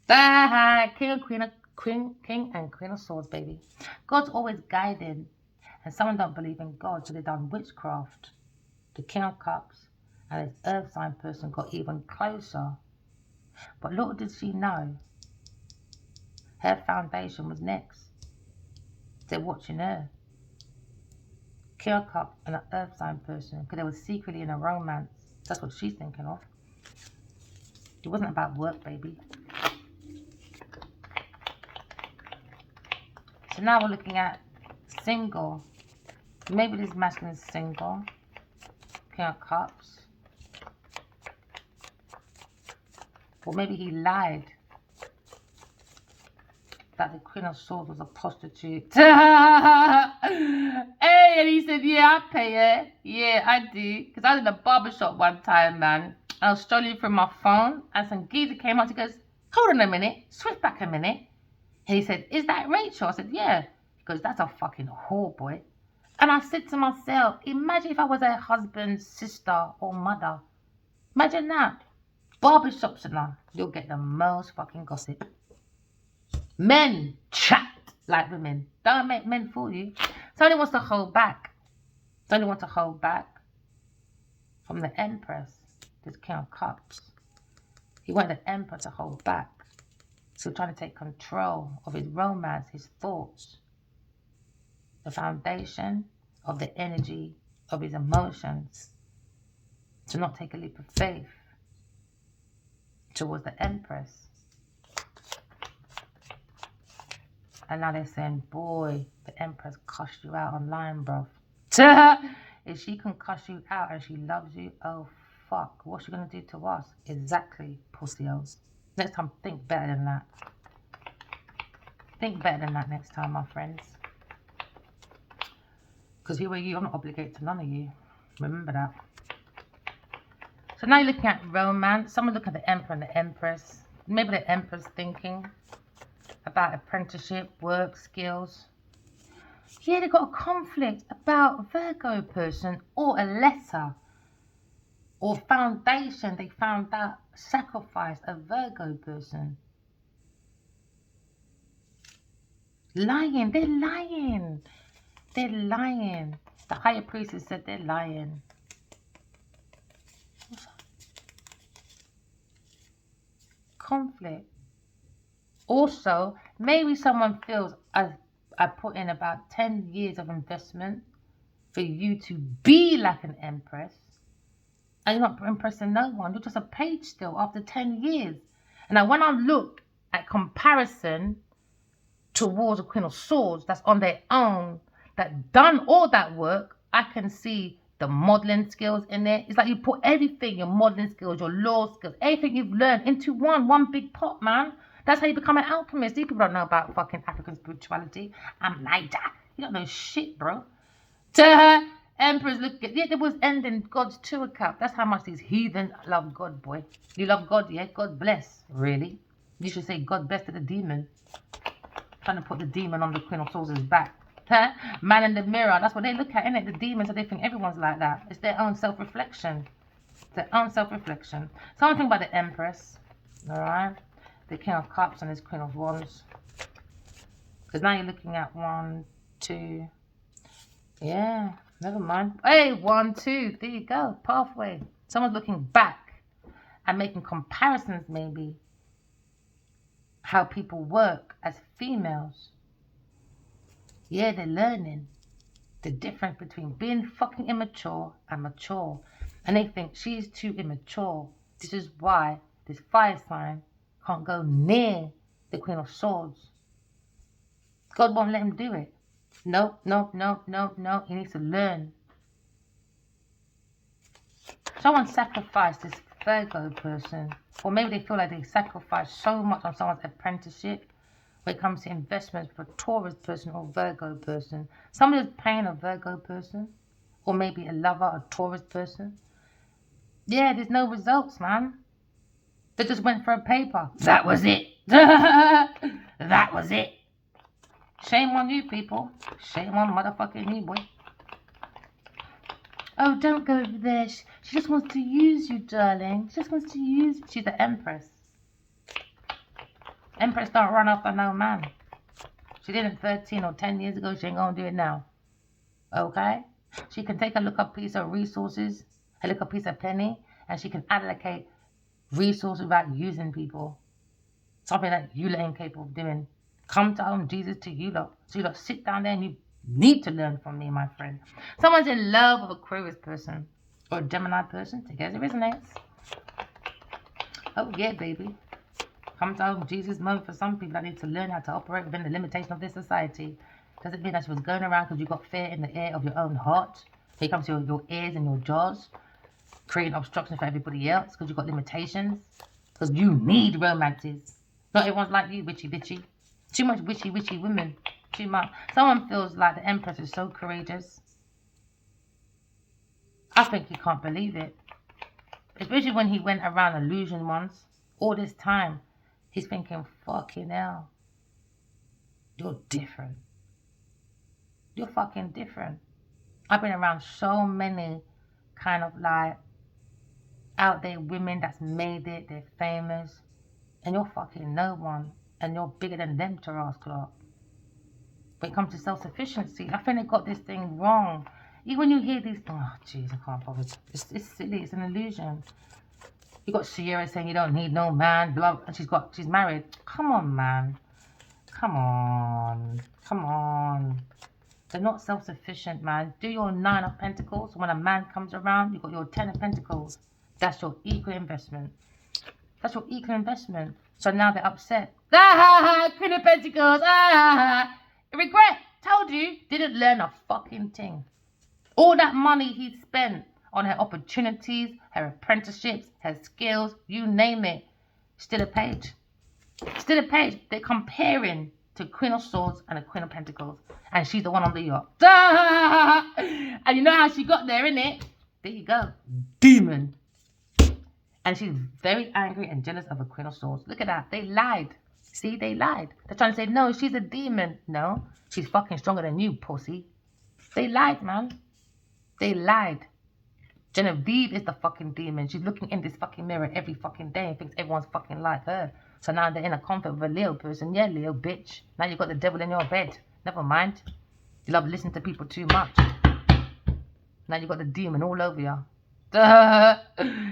King and Queen of Swords, baby. God's always guiding. And someone don't believe in God, so they done witchcraft. The King of Cups and his earth sign person got even closer. But little did she know, her foundation was next. They're watching her. King of Cups and an earth sign person, because they were secretly in a romance. That's what she's thinking of. It wasn't about work, baby. So now we're looking at single. Maybe this masculine is single. King of Cups. Or maybe he lied that the Queen of Swords was a prostitute. Hey, and he said, yeah, I pay her. Yeah, I do. Because I was in a barbershop one time, man. I was strolling through my phone, and some geezer came out. He goes, Hold on a minute. Switch back a minute. And he said, is that Rachel? I said, yeah. He goes, that's a fucking whore, boy. And I said to myself, imagine if I was her husband's sister or mother. Imagine that. Barbershops and that. You'll get the most fucking gossip. Men chat like women. Don't make men fool you. Tony wants to hold back. Tony wants to hold back from the Empress. This King of Cups. He wanted the Emperor to hold back. So trying to take control of his romance, his thoughts. The foundation of the energy of his emotions. To not take a leap of faith towards the Empress. And now they're saying, boy, the Empress cussed you out online, bro. If she can cuss you out and she loves you, oh fuck, what's she gonna do to us? Exactly, pussios. Next time, think better than that. Think better than that next time, my friends. Because who are you? I'm not obligated to none of you. Remember that. So now you're looking at romance. Someone look at the Emperor and the Empress. Maybe the Emperor's thinking about apprenticeship, work, skills. Yeah, they got a conflict about a Virgo person or a letter or foundation. They found out sacrifice a Virgo person. Lying. They're lying. They're lying. The higher priestess said they're lying. Conflict. Also, maybe someone feels I put in about 10 years of investment for you to be like an Empress. And you're not impressing no one. You're just a page still after 10 years. And now when I look at comparison towards a Queen of Swords that's on their own, that done all that work, I can see the modeling skills in there. It's like you put everything, your modeling skills, your law skills, everything you've learned into one big pot, man. That's how you become an alchemist. These people don't know about fucking African spirituality. I'm Naija. You don't know shit, bro. To her, Emperors look at, yeah, there was ending God's tour cup. That's how much these heathens love God, boy. You love God, yeah? God bless. Really? You should say God bless to the demon. Trying to put the demon on the Queen of Swords' back. Huh? Man in the mirror. That's what they look at, innit? The demons, so they think everyone's like that. It's their own self-reflection. Their own self-reflection. Something about the Empress. Alright? The King of Cups and his Queen of Wands. Because now you're looking at 1, 2. Yeah, never mind. Hey, 1, 2. There you go. Pathway. Someone's looking back and making comparisons, maybe. How people work as females. Yeah, they're learning the difference between being fucking immature and mature. And they think she's too immature. This is why this fire sign can't go near the Queen of Swords. God won't let him do it. No. He needs to learn. Someone sacrificed this Virgo person. Or maybe they feel like they sacrificed so much on someone's apprenticeship when it comes to investments for a Taurus person or Virgo person. Somebody's paying a Virgo person. Or maybe a lover, a Taurus person. Yeah, there's no results, man. They just went for a paper. That was it. That was it. Shame on you, people. Shame on motherfucking you, boy. Oh, don't go over there. She just wants to use you, darling. She just wants to use you. She's the Empress. Empress don't run after no man. She did it 13 or 10 years ago. She ain't gonna do it now. Okay? She can take a look up piece of resources, a look up piece of penny, and she can allocate resources without using people. Something that you lot ain't capable of doing. Come to home, Jesus to you lot. So you lot sit down there and you need to learn from me, my friend. Someone's in love with a Aquarius person or a Gemini person. Together resonates. Oh yeah, baby. Come to home, Jesus moment for some people that need to learn how to operate within the limitation of this society. Doesn't mean that she was going around because you got fear in the air of your own heart. Here comes your ears and your jaws, creating obstruction for everybody else because you got limitations. Because you need romances. Not everyone's like you, witchy bitchy. Too much witchy women. Too much. Someone feels like the Empress is so courageous. I think he can't believe it. Especially when he went around illusion once. All this time. He's thinking, fucking hell, you're different. You're fucking different. I've been around so many kind of like out there women that's made it, they're famous, and you're fucking no one, and you're bigger than them, Taras Clark. When it comes to self-sufficiency, I think they got this thing wrong. Even when you hear these, oh jeez, I can't bother. It's silly, it's an illusion. You got Sierra saying you don't need no man, blah, and she's married. Come on, man. Come on. Come on. They're not self-sufficient, man. Do your 9 of Pentacles. When a man comes around, you got your 10 of Pentacles. That's your equal investment. That's your equal investment. So now they're upset. Queen of Pentacles. Regret. Told you. Didn't learn a fucking thing. All that money he spent on her opportunities, her apprenticeships, her skills, you name it. Still a page. Still a page. They're comparing to Queen of Swords and a Queen of Pentacles. And she's the one on the yacht. And you know how she got there, innit? There you go. Demon. And she's very angry and jealous of a Queen of Swords. Look at that. They lied. See, they lied. They're trying to say, no, she's a demon. No, she's fucking stronger than you, pussy. They lied, man. They lied. Genevieve is the fucking demon. She's looking in this fucking mirror every fucking day and thinks everyone's fucking like her. So now they're in a conflict with a Leo person. Yeah, Leo, bitch. Now you got the devil in your bed. Never mind. You love listening to people too much. Now you got the demon all over you.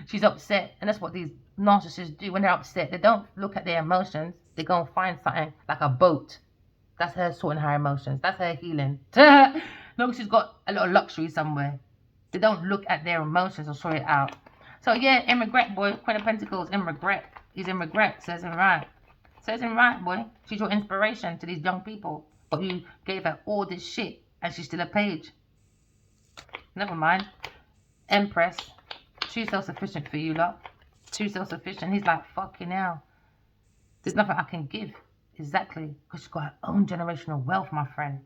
She's upset. And that's what these narcissists do. When they're upset, they don't look at their emotions. They go and find something like a boat. That's her sorting her emotions. That's her healing. Look, she's got a little luxury somewhere. They don't look at their emotions or sort it out. So yeah, in regret, boy. Queen of Pentacles, in regret. He's in regret, says him right. Says him right, boy. She's your inspiration to these young people. But you gave her all this shit and she's still a page. Never mind. Empress. Too self-sufficient for you, lot. Too self-sufficient. He's like, fucking hell. There's nothing I can give. Exactly. Because she's got her own generational wealth, my friend.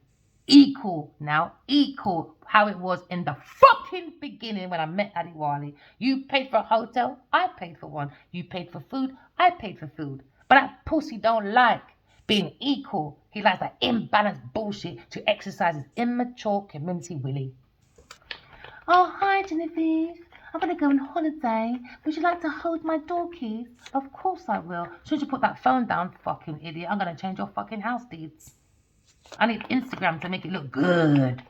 Equal now. Equal. How it was in the fucking beginning when I met Adiwali. You paid for a hotel. I paid for one. You paid for food. I paid for food. But that pussy don't like being equal. He likes that imbalanced bullshit to exercise his immature community willy. Oh, hi, Genevieve. I'm going to go on holiday. Would you like to hold my door keys? Of course I will. As soon as you put that phone down, fucking idiot, I'm going to change your fucking house deeds. I need Instagram to make it look good.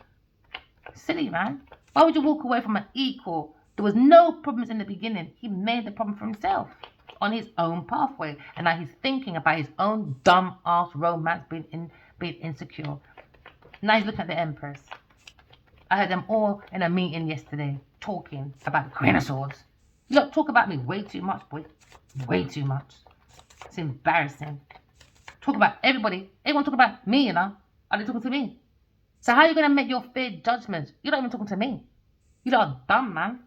Silly, man. Why would you walk away from an equal? There was no problems in the beginning. He made the problem for himself on his own pathway. And now he's thinking about his own dumb-ass romance being insecure. Now he's looking at the Empress. I heard them all in a meeting yesterday talking about the Queen of Swords. You don't talk about me way too much, boy. Way too much. It's embarrassing. Talk about everybody. Everyone talk about me, you know. Are they talking to me? So how are you going to make your fair judgments? You're not even talking to me. You lot are dumb, man.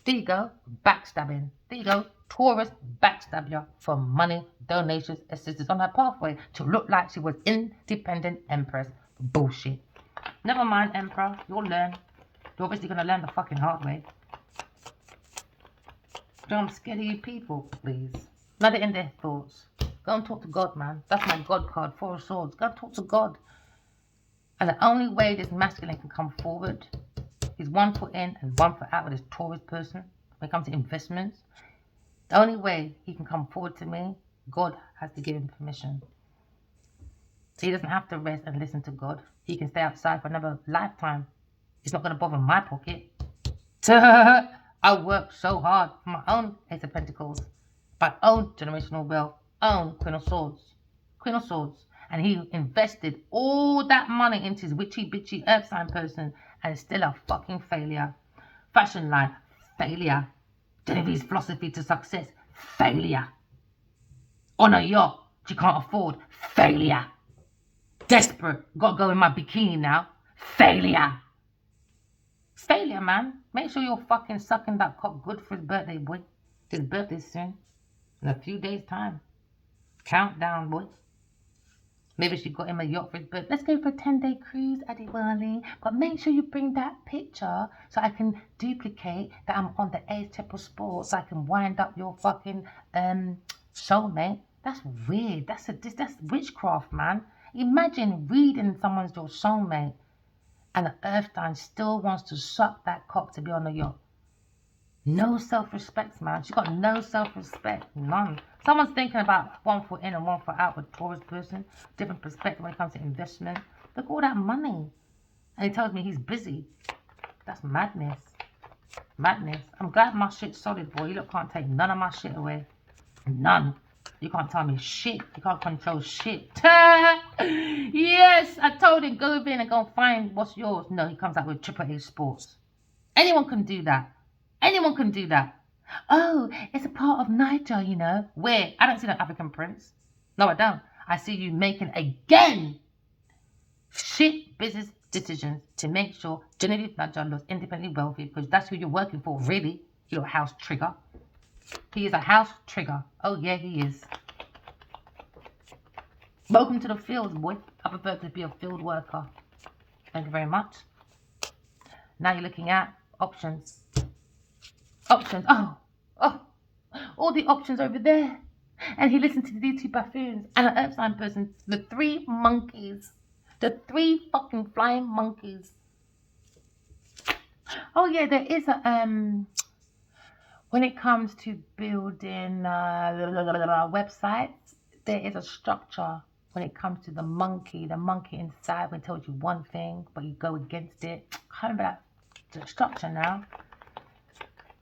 There you go. Backstabbing. There you go. Taurus backstab you for money, donations, assistance on her pathway to look like she was independent Empress. Bullshit. Never mind, Emperor. You'll learn. You're obviously going to learn the fucking hard way. I'm scared of you people, please. Let it in their thoughts. Go and talk to God, man. That's my God card, 4 of Swords. Go and talk to God. And the only way this masculine can come forward is 1 foot in and 1 foot out with this Taurus person. When it comes to investments, the only way he can come forward to me, God has to give him permission. So he doesn't have to rest and listen to God. He can stay outside for another lifetime. It's not going to bother my pocket. I work so hard for my own Ace of Pentacles, my own generational wealth, own Queen of Swords. Queen of Swords. And he invested all that money into his witchy bitchy earth sign person and it's still a fucking failure. Fashion line, failure. Genevieve's philosophy to success, failure. On a yacht, she can't afford, failure. Desperate, gotta go in my bikini now, failure. Failure, man. Make sure you're fucking sucking that cock good for his birthday, boy. His birthday's soon. In a few days' time. Countdown, boy. Maybe she got him a yacht for his birthday. Let's go for a 10-day cruise, Adiwali. But make sure you bring that picture so I can duplicate that I'm on the Ace Triple Sport so I can wind up your fucking soulmate. That's weird. That's witchcraft, man. Imagine reading someone's your soulmate and the earth sign still wants to suck that cock to be on the yacht. No self-respect, man. She's got no self-respect. None. Someone's thinking about 1 foot in and 1 foot out with Taurus person. Different perspective when it comes to investment. Look at all that money. And he tells me he's busy. That's madness. Madness. I'm glad my shit's solid, boy. You lot can't take none of my shit away. None. You can't tell me shit. You can't control shit. Yes, I told him, go in and go and find what's yours. No, he comes out with AAA Sports. Anyone can do that. Anyone can do that. Oh, it's a part of Niger, you know. Where? I don't see no African prince. No, I don't. I see you making, again, shit business decisions to make sure Genevieve Niger looks independently wealthy, because that's who you're working for, really. You little house trigger. He is a house trigger. Oh, yeah, he is. Welcome to the field, boy. I prefer to be a field worker. Thank you very much. Now you're looking at options. Options. Oh. All the options over there. And he listened to these 2 buffoons and an earth sign person. The 3 monkeys. The 3 fucking flying monkeys. Oh, yeah, there is a... When it comes to building websites, there is a structure when it comes to the monkey. The monkey inside, when it tells you one thing, but you go against it. I remember that structure now.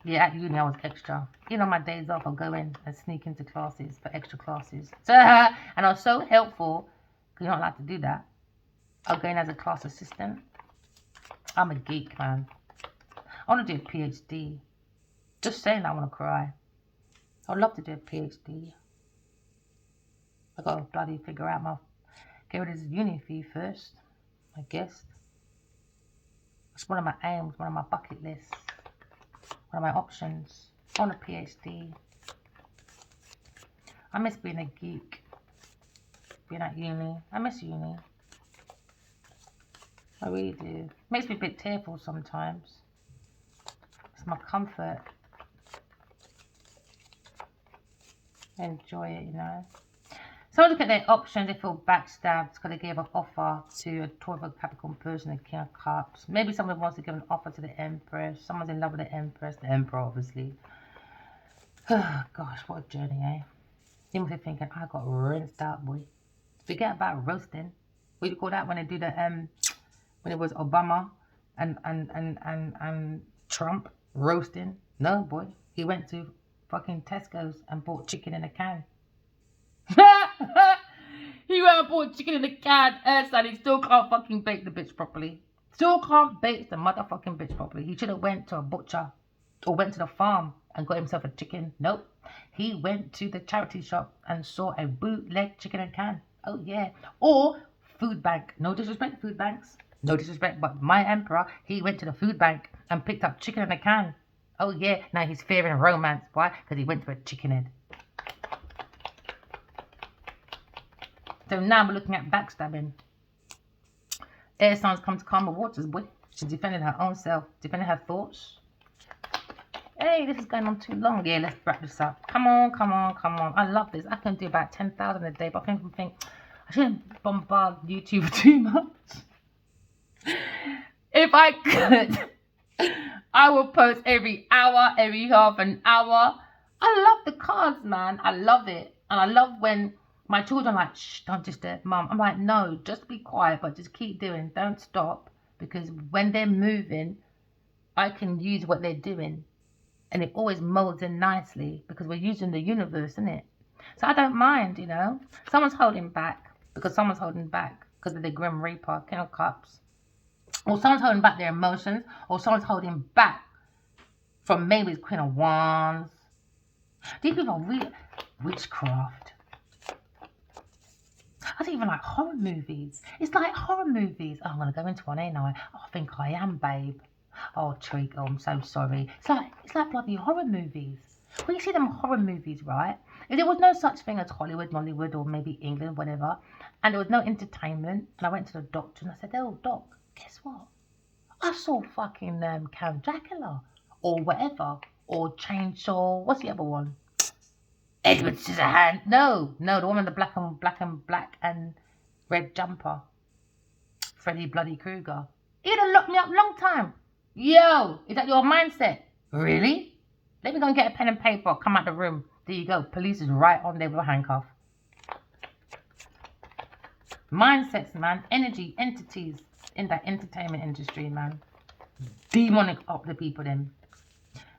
Yeah, at uni I was extra. You know, my days off, I'll go in and sneak into classes for extra classes. So, and I was so helpful, because you're not allowed to do that. I'll go in as a class assistant. I'm a geek, man. I want to do a PhD. Just saying, I want to cry. I'd love to do a PhD. I got to bloody figure out get rid of this uni fee first, I guess. It's one of my aims, one of my bucket lists, one of my options. I want a PhD. I miss being a geek, being at uni. I miss uni. I really do. Makes me a bit tearful sometimes. It's my comfort. Enjoy it, you know. So look at their options. They feel backstabbed because they gave an offer to a Taurus Capricorn person, the King of Cups. Maybe someone wants to give an offer to the Empress. Someone's in love with the Empress, the Emperor, obviously. Oh, gosh, what a journey, eh? You must be thinking, I got rinsed out, boy. Forget about roasting. What do you call that when they do the when it was Obama and Trump roasting? No, boy. He went to fucking Tesco's and bought chicken in a can. He went and bought chicken in a can, and he still can't fucking bake the bitch properly. Still can't bake the motherfucking bitch properly. He should have went to a butcher or went to the farm and got himself a chicken. Nope. He went to the charity shop and saw a bootleg chicken in a can. Oh yeah. Or food bank. No disrespect, food banks. No disrespect, but my emperor, he went to the food bank and picked up chicken in a can. Oh yeah. Now he's fearing romance. Why? Because he went to a chicken head. So now we're looking at backstabbing. Air signs come to calmer waters, boy. She's defending her own self, defending her thoughts. Hey, this is going on too long. Yeah, let's wrap this up. Come on, come on, come on. I love this. I can do about 10,000 a day, but I think I shouldn't bombard YouTube too much. If I could, I will post every hour, every half an hour. I love the cards, man. I love it. And I love when my children are like, shh, don't disturb mum. I'm like, no, just be quiet, but just keep doing. Don't stop. Because when they're moving, I can use what they're doing. And it always molds in nicely because we're using the universe, isn't it? So I don't mind, you know. Someone's holding back because someone's holding back because of the Grim Reaper, King of Cups. Or someone's holding back their emotions. Or someone's holding back from maybe Queen of Wands. These people are really witchcraft. I don't even like horror movies. It's like horror movies. Oh, I'm going to go into one, ain't I? Oh, I think I am, babe. Oh, Treat, oh, I'm so sorry. It's like bloody horror movies. When you see them horror movies, right? If there was no such thing as Hollywood, Nollywood, or maybe England, whatever, and there was no entertainment, and I went to the doctor and I said, oh, doc, guess what? I saw fucking Count Dracula, or whatever, or Chainsaw, what's the other one? Edward Scissorhands. No, the woman in the black and red jumper. Freddy Bloody Krueger. He'd have locked me up long time. Yo, is that your mindset? Really? Let me go and get a pen and paper. Come out the room. There you go. Police is right on there with a handcuff. Mindsets, man. Energy, entities in that entertainment industry, man. Demonic up the people then.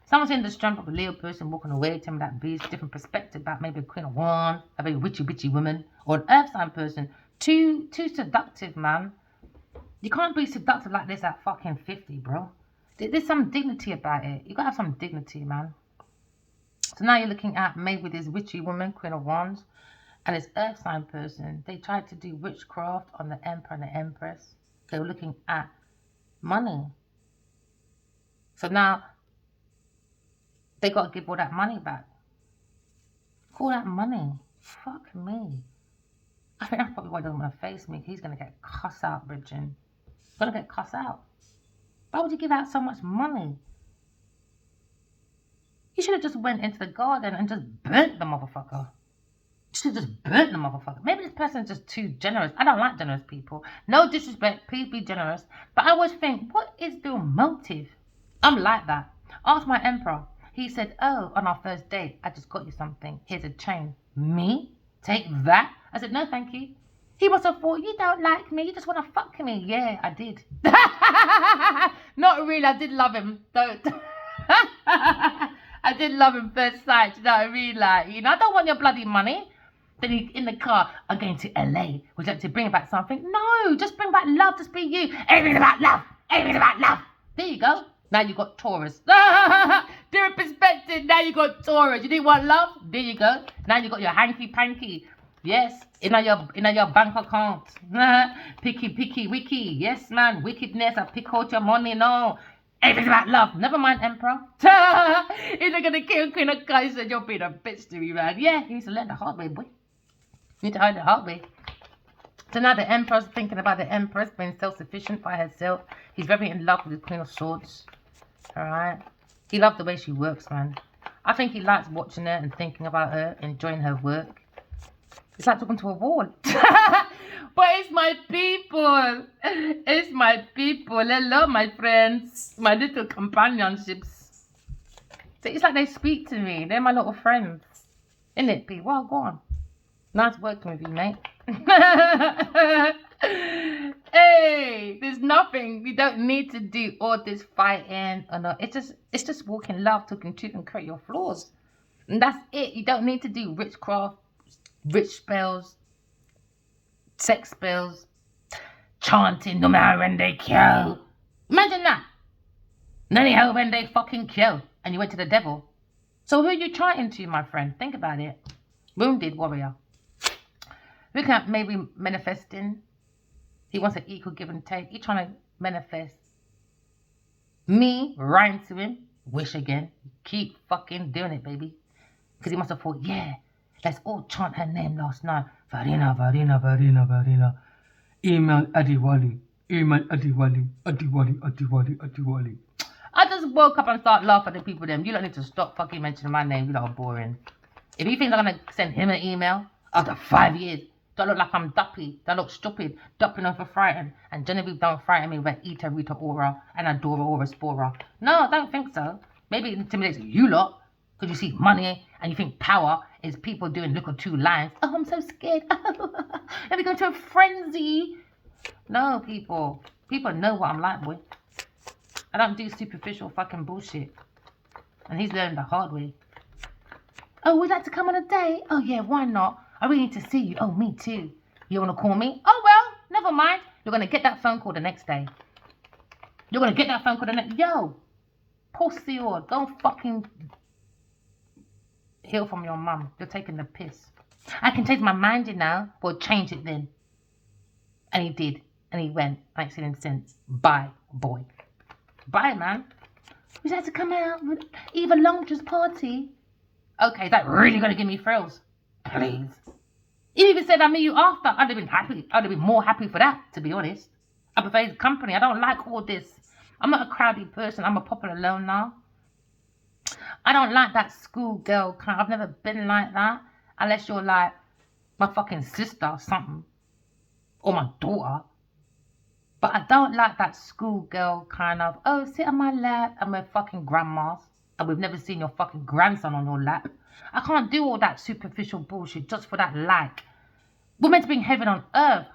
Someone's in the strength of a Leo person walking away to him that beast, different perspective about maybe a Queen of Wands, a very witchy woman, or an Earth sign person. Too seductive, man. You can't be seductive like this at fucking 50, bro. There's some dignity about it. You gotta have some dignity, man. So now you're looking at maybe this witchy woman, Queen of Wands, and this Earth sign person. They tried to do witchcraft on the Emperor and the Empress. They were looking at money. So now they got to give all that money back. All that money. Fuck me. I think that's probably why he doesn't want to face me. He's going to get cussed out, Bridget. He's going to get cussed out. Why would you give out so much money? You should have just went into the garden and just burnt the motherfucker. You should have just burnt the motherfucker. Maybe this person's just too generous. I don't like generous people. No disrespect. Please be generous. But I always think, what is the motive? I'm like that. Ask my emperor. He said, oh, on our first date, I just got you something. Here's a chain. Me? Take that? I said, no, thank you. He must have thought, you don't like me. You just want to fuck me. Yeah, I did. Not really. I did love him. Don't. I did love him first sight. You know what I mean? Like, you know, I don't want your bloody money. Then he, in the car, I'm going to LA. Would you like to bring back something? No, just bring back love. Just be you. Everything's about love. Everything's about love. There you go. Now you got Taurus. Different perspective. Now you got Taurus. You didn't want love? There you go. Now you got your hanky panky. Yes, in your bank account. Picky, wicky. Yes, man. Wickedness. I pick out your money. No. Everything's about love. Never mind, Emperor. He's not gonna kill Queen of Kaiser. You're being a bitch to me, man. Yeah, he needs to learn the hard way, boy. You need to learn the hard way. So now the Emperor's thinking about the Empress being self-sufficient by herself. He's very in love with the Queen of Swords. Alright. He loves the way she works, man. I think he likes watching her and thinking about her, enjoying her work. It's like talking to a wall. But it's my people. It's my people. Hello, my friends. My little companionships. So it's like they speak to me. They're my little friends. Isn't it, P? Well, go on. Nice working with you, mate. Hey, there's nothing. You don't need to do all this fighting or no. It's just walking love, talking truth, and create your flaws. And that's it. You don't need to do witchcraft, witch spells, sex spells, chanting no matter when they kill. Imagine that. Anyhow, when they fucking kill, and you went to the devil. So who are you chanting to, my friend? Think about it. Wounded warrior. Look at maybe manifesting. He wants an equal give and take. He's trying to manifest me, rhyme to him, wish again. Keep fucking doing it, baby. Because he must have thought, yeah, let's all chant her name last night. Varina, Varina, Varina, Varina. Email Adiwali. Email Adiwali. Adiwali, Adiwali, Adiwali. I just woke up and start laughing at the people them. You don't need to stop fucking mentioning my name. You lot are boring. If you think I'm going to send him an email after 5 years, don't look like I'm duppy. Don't look stupid. Dupping over frightened. And Genevieve don't frighten me with Eta, Rita, Aura, and Adora, Aura, Spora. No, I don't think so. Maybe it intimidates you lot. Because you see money and you think power is people doing little two lines. Oh, I'm so scared. Let me go into a frenzy. No, people. People know what I'm like, boy. I don't do superficial fucking bullshit. And he's learned the hard way. Oh, we'd like to come on a date? Oh, yeah, why not? I really need to see you. Oh, me too. You want to call me? Oh, well, never mind. You're going to get that phone call the next day. You're going to get that phone call the next... Yo, pussy or go fucking heal from your mum. You're taking the piss. I can change my mind, you know. Well, change it then. And he did. And he went. I ain't seen him since. Bye, boy. Bye, man. Would you like to come out with Eva Londra's party? Okay, is that really going to give me thrills? Please. He even said I met you after. I'd have been happy. I'd have been more happy for that, to be honest. I prefer his company. I don't like all this. I'm not a crowded person. I'm a popular loner. I don't like that schoolgirl kind. I've never been like that. Unless you're like my fucking sister or something. Or my daughter. But I don't like that schoolgirl kind of, oh, sit on my lap and we're fucking grandmas. And we've never seen your fucking grandson on your lap. I can't do all that superficial bullshit just for that like. We're meant to bring heaven on earth.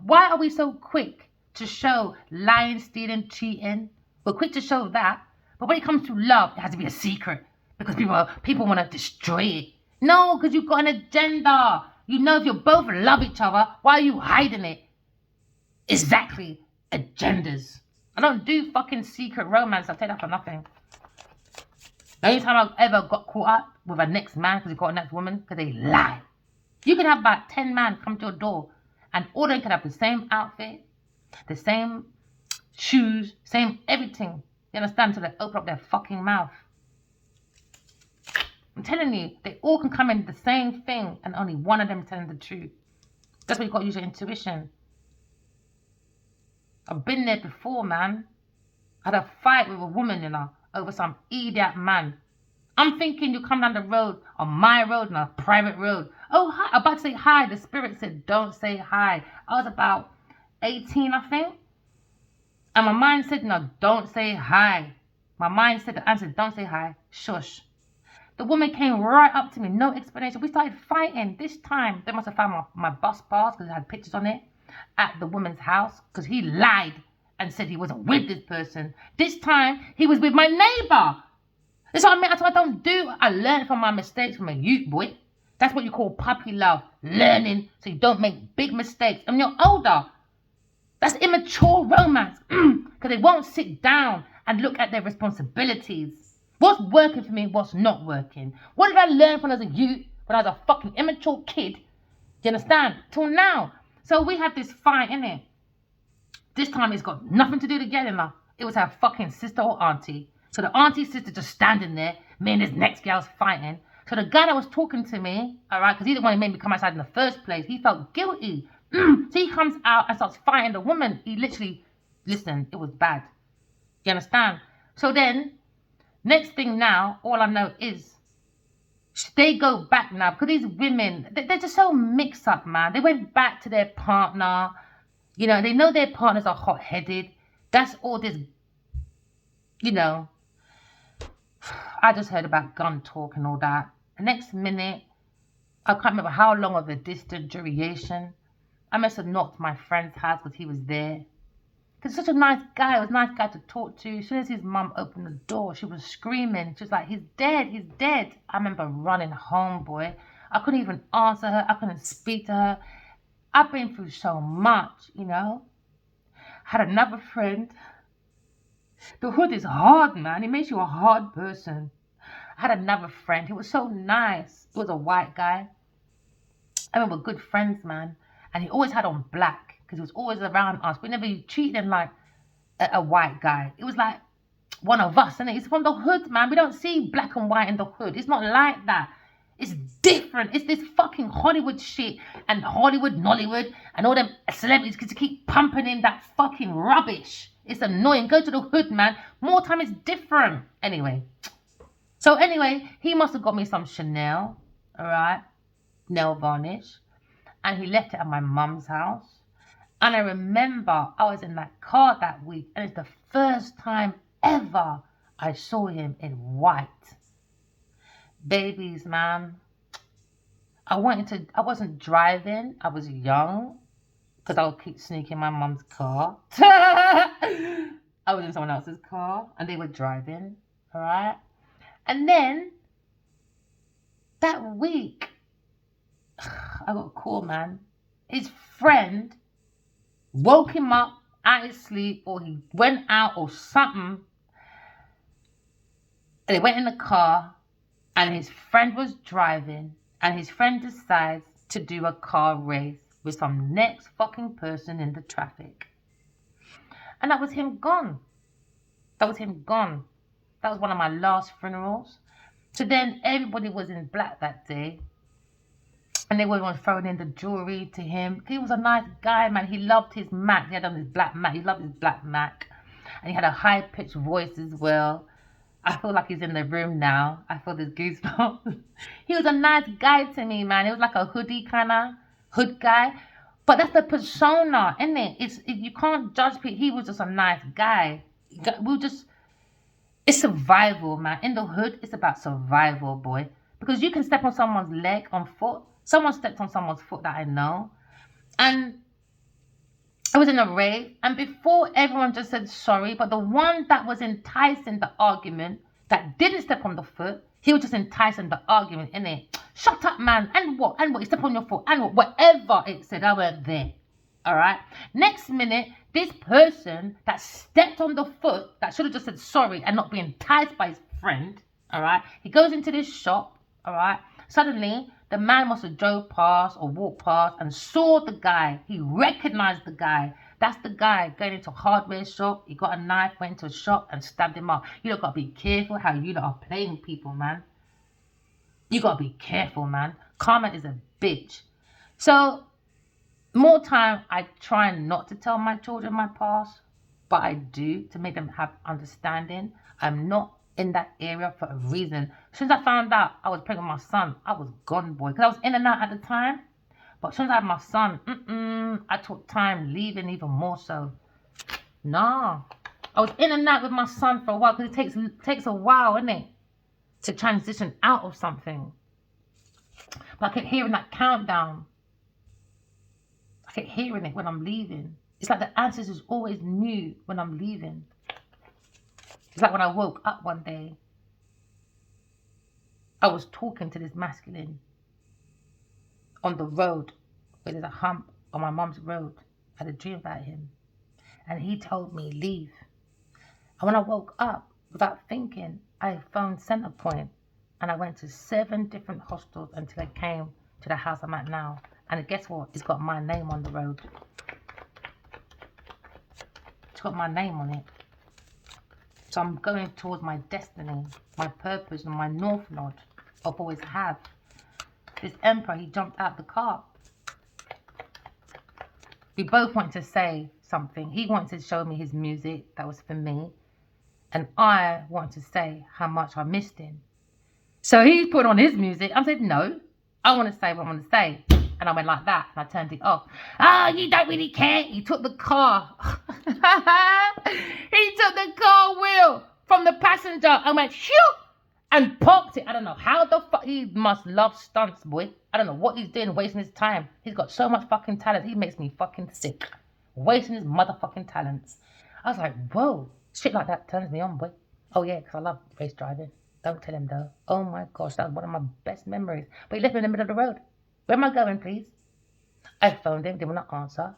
Why are we so quick to show lying, stealing, cheating? We're quick to show that. But when it comes to love, it has to be a secret. Because people want to destroy it. No, because you've got an agenda. You know if you both love each other, why are you hiding it? Exactly. Agendas. I don't do fucking secret romance. I'll tell you that for nothing. The only time I've ever got caught up with a next man because he got a next woman, because they lie. You can have about 10 men come to your door and all of them can have the same outfit, the same shoes, same everything. You understand? Until they open up their fucking mouth. I'm telling you, they all can come in the same thing and only one of them is telling the truth. That's why you've got to use your intuition. I've been there before, man. I had a fight with a woman, you know, over some idiot man. I'm thinking you come down the road, on my road, on a private road. Oh, hi. I'm about to say hi. The spirit said, don't say hi. I was about 18, I think. And my mind said, no, don't say hi. My mind said, the answer, don't say hi. Shush. The woman came right up to me, no explanation. We started fighting. This time, they must have found my bus pass because it had pictures on it at the woman's house because he lied and said he wasn't with this person. This time, he was with my neighbor. That's what I mean. That's what I don't do. I learn from my mistakes from a youth, boy. That's what you call puppy love. Learning so you don't make big mistakes. And when you're older, that's immature romance. Because they won't sit down and look at their responsibilities. What's working for me, what's not working. What did I learn from as a youth, when I was a fucking immature kid? Do you understand? Till now. So we had this fight, innit? This time it's got nothing to do together. It was her fucking sister or auntie. So the auntie sister just standing there, me and this next girl's fighting. So the guy that was talking to me, alright, because he's the one who made me come outside in the first place, he felt guilty. So he comes out and starts fighting the woman. He literally, listen, it was bad. You understand? So then, next thing now, all I know is, they go back now, because these women, they're just so mixed up, man. They went back to their partner. You know, they know their partners are hot-headed. That's all this, you know. I just heard about gun talk and all that. The next minute, I can't remember how long of a distant duration. I must have knocked my friend's house because he was there. Because such a nice guy. It was a nice guy to talk to. As soon as his mum opened the door, she was screaming. She was like, he's dead, he's dead. I remember running home, boy. I couldn't even answer her. I couldn't speak to her. I've been through so much, you know. Had another friend. The hood is hard, man. It makes you a hard person. I had another friend. He was so nice. He was a white guy. I remember good friends, man. And he always had on black because he was always around us. We never treated him like a white guy. It was like one of us. And it's from the hood, man. We don't see black and white in the hood. It's not like that. It's different. It's this fucking Hollywood shit and Hollywood, Nollywood and all them celebrities to keep pumping in that fucking rubbish. It's annoying. Go to the hood, man. More time it's different. Anyway. So anyway, he must have got me some Chanel. Alright. Nail varnish. And he left it at my mum's house. And I remember I was in that car that week. And it's the first time ever I saw him in white. Babies, man. I wasn't driving. I was young. Because I would keep sneaking my mum's car. I was in someone else's car. And they were driving. Alright. And then, that week, I got a call, man. His friend woke him up out of his sleep. Or he went out or something. And they went in the car. And his friend was driving. And his friend decides to do a car race with some next fucking person in the traffic. And that was him gone. That was him gone. That was one of my last funerals. So then everybody was in black that day. And they were throwing in the jewelry to him. He was a nice guy, man. He loved his Mac. He had on his black Mac. He loved his black Mac. And he had a high-pitched voice as well. I feel like he's in the room now. I feel this goosebumps. He was a nice guy to me, man. He was like a hoodie kind of hood guy. But that's the persona, isn't it? You can't judge people. He was just a nice guy. It's survival, man. In the hood, it's about survival, boy. Because you can step on someone's leg, on foot. Someone stepped on someone's foot that I know. And I was in a rave, and before everyone just said sorry, but the one that was enticing the argument, that didn't step on the foot, he was just enticing the argument, innit? Shut up, man. And what? And what? You step on your foot. And what? Whatever it said, I went there. All right? Next minute, this person that stepped on the foot, that should have just said sorry and not be enticed by his friend, all right? He goes into this shop, all right? Suddenly, the man must have drove past or walked past and saw the guy. He recognized the guy. That's the guy going into a hardware shop. He got a knife, went into a shop and stabbed him up. You lot got to be careful how you lot are playing people, man. You got to be careful, man. Karma is a bitch. So, more time, I try not to tell my children my past, but I do to make them have understanding. I'm not in that area for a reason. Since I found out I was pregnant with my son, I was gone, boy. Because I was in and out at the time. But since I had my son, I took time leaving even more so. Nah. I was in and out with my son for a while because it takes a while, innit? To transition out of something. But I kept hearing that countdown. I kept hearing it when I'm leaving. It's like the ancestors always knew when I'm leaving. It's like when I woke up one day, I was talking to this masculine on the road where there's a hump on my mum's road. I had a dream about him. And he told me, leave. And when I woke up, without thinking, I phoned Centrepoint. And I went to 7 different hostels until I came to the house I'm at now. And guess what? It's got my name on the road. It's got my name on it. So I'm going towards my destiny, my purpose, and my north node. I've always have. This emperor, he jumped out the car. We both wanted to say something. He wanted to show me his music that was for me. And I wanted to say how much I missed him. So he put on his music. I said, no, I want to say what I want to say. And I went like that, and I turned it off. Oh, you don't really care. He took the car. He took the car wheel from the passenger and went, shoot, and popped it. I don't know how the fuck. He must love stunts, boy. I don't know what he's doing, wasting his time. He's got so much fucking talent. He makes me fucking sick. Wasting his motherfucking talents. I was like, whoa. Shit like that turns me on, boy. Oh, yeah, because I love race driving. Don't tell him, though. Oh, my gosh, that was one of my best memories. But he left me in the middle of the road. Where am I going, please? I phoned him, didn't want to answer.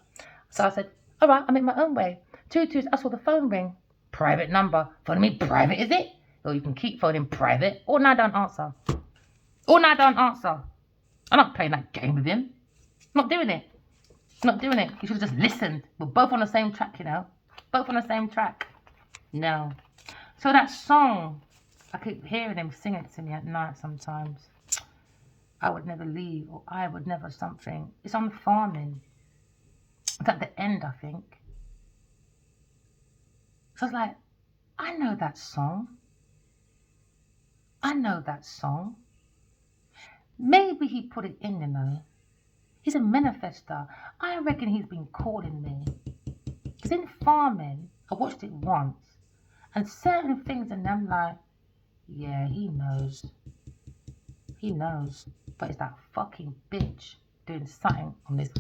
So I said, all right, I'm in my own way. I saw the phone ring. Private number. Phoning me private, is it? Or you can keep phoning private. Or now don't answer. Or now don't answer. I'm not playing that game with him. I'm not doing it. I'm not doing it. You should have just listened. We're both on the same track, you know. Both on the same track. No. So that song, I keep hearing him sing it to me at night sometimes. I would never leave, or I would never something. It's on farming. It's at the end, I think. So I was like, I know that song. I know that song. Maybe he put it in, you know. He's a manifester. I reckon he's been calling me. Because in farming, I watched it once. And certain things in them like, yeah, he knows. He knows. But it's that fucking bitch doing something on this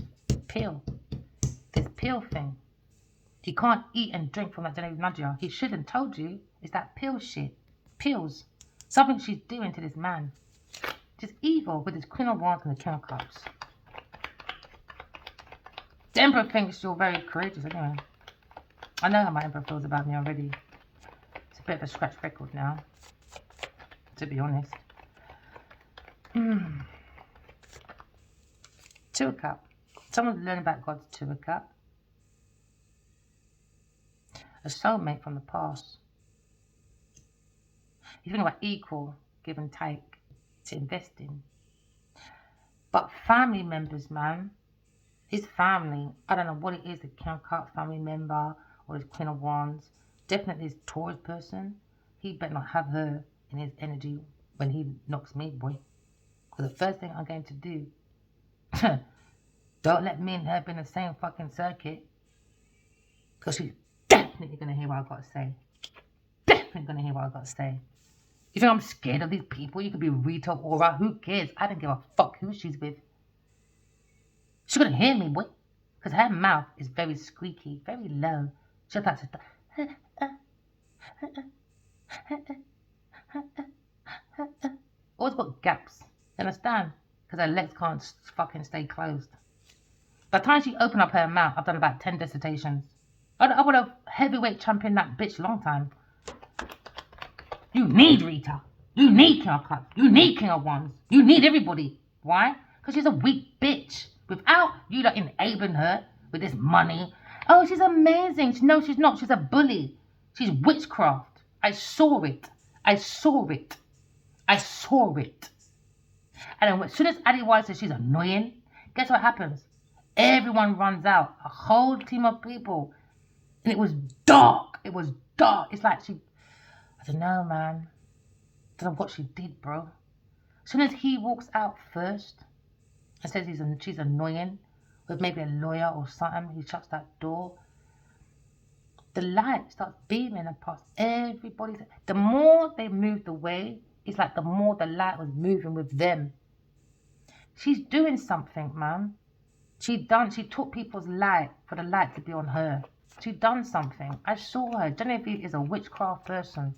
pill. This pill thing. He can't eat and drink from that Genevieve Nadia. He shouldn't told you. It's that pill shit. Pills. Something she's doing to this man. Just evil with his Queen of Wands and the King of Cups. The Emperor thinks you're very courageous anyway. I know how my Emperor feels about me already. It's a bit of a scratch record now. To be honest. 2 of Cups. Someone's learning about God's 2 of Cups. A soulmate from the past. You think about equal, give and take, to invest in. But family members, man, his family, I don't know what it is, the King of Cups family member or his Queen of Wands, definitely his Taurus person. he better not have her in his energy when he knocks me, boy. Because the first thing I'm going to do, don't let me and her be in the same fucking circuit. Because she's definitely going to hear what I've got to say. Definitely going to hear what I've got to say. You think I'm scared of these people? You could be Rita, Aura, who cares? I don't give a fuck who she's with. She's going to hear me, boy. Because her mouth is very squeaky, very low. She'll like to... always got gaps. You understand? Because her legs can't fucking stay closed. By the time she opened up her mouth, I've done about 10 dissertations. I would have heavyweight championed that bitch long time. You need Rita. You need King of Cups. You need King of Wands. You need everybody. Why? Because she's a weak bitch. Without you like enabling her with this money. Oh, she's amazing. No, she's not. She's a bully. She's witchcraft. I saw it. I saw it. I saw it. And then as soon as Addie White says she's annoying, guess what happens? Everyone runs out. A whole team of people. And it was dark. It was dark. It's like she... I don't know, man. I don't know what she did, bro. As soon as he walks out first and says she's annoying, with maybe a lawyer or something, he shuts that door. The light starts beaming past everybody. The more they moved away, it's like the more the light was moving with them. She's doing something, man. She took people's light for the light to be on her. She done something. I saw her. Genevieve is a witchcraft person.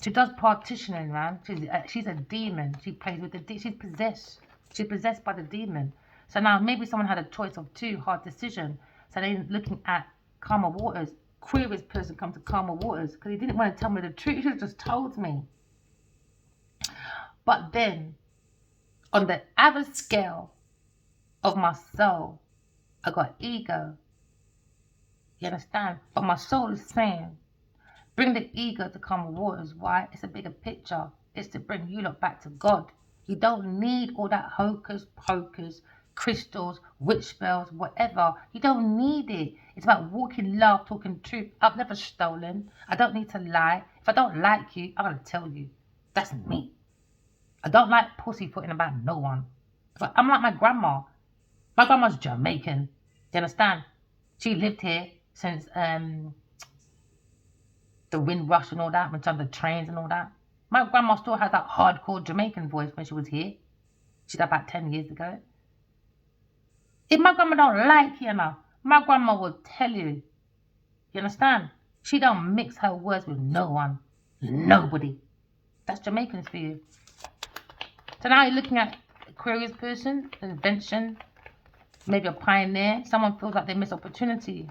She does partitioning, man. She's a demon. She plays with the she's possessed. She's possessed by the demon. So now maybe someone had a choice of two, hard decision. So they're looking at calmer waters. Queerest person come to calmer waters because he didn't want to tell me the truth. He should have just told me. But then, on the other scale of my soul, I got ego. You understand? But my soul is saying, bring the ego to calmer waters. Why? It's a bigger picture. It's to bring you lot back to God. You don't need all that hocus pocus, crystals, witch spells, whatever. You don't need it. It's about walking love, talking truth. I've never stolen. I don't need to lie. If I don't like you, I'm going to tell you. That's me. I don't like pussyfooting about no one. But I'm like my grandma. My grandma's Jamaican. You understand? She lived here since the Windrush and all that, when she on the trains and all that. My grandma still has that hardcore Jamaican voice when she was here. She died about 10 years ago. If my grandma don't like you now, my grandma will tell you. You understand? She don't mix her words with no one. Nobody. That's Jamaicans for you. So now you're looking at Aquarius person, invention, maybe a pioneer. Someone feels like they miss opportunity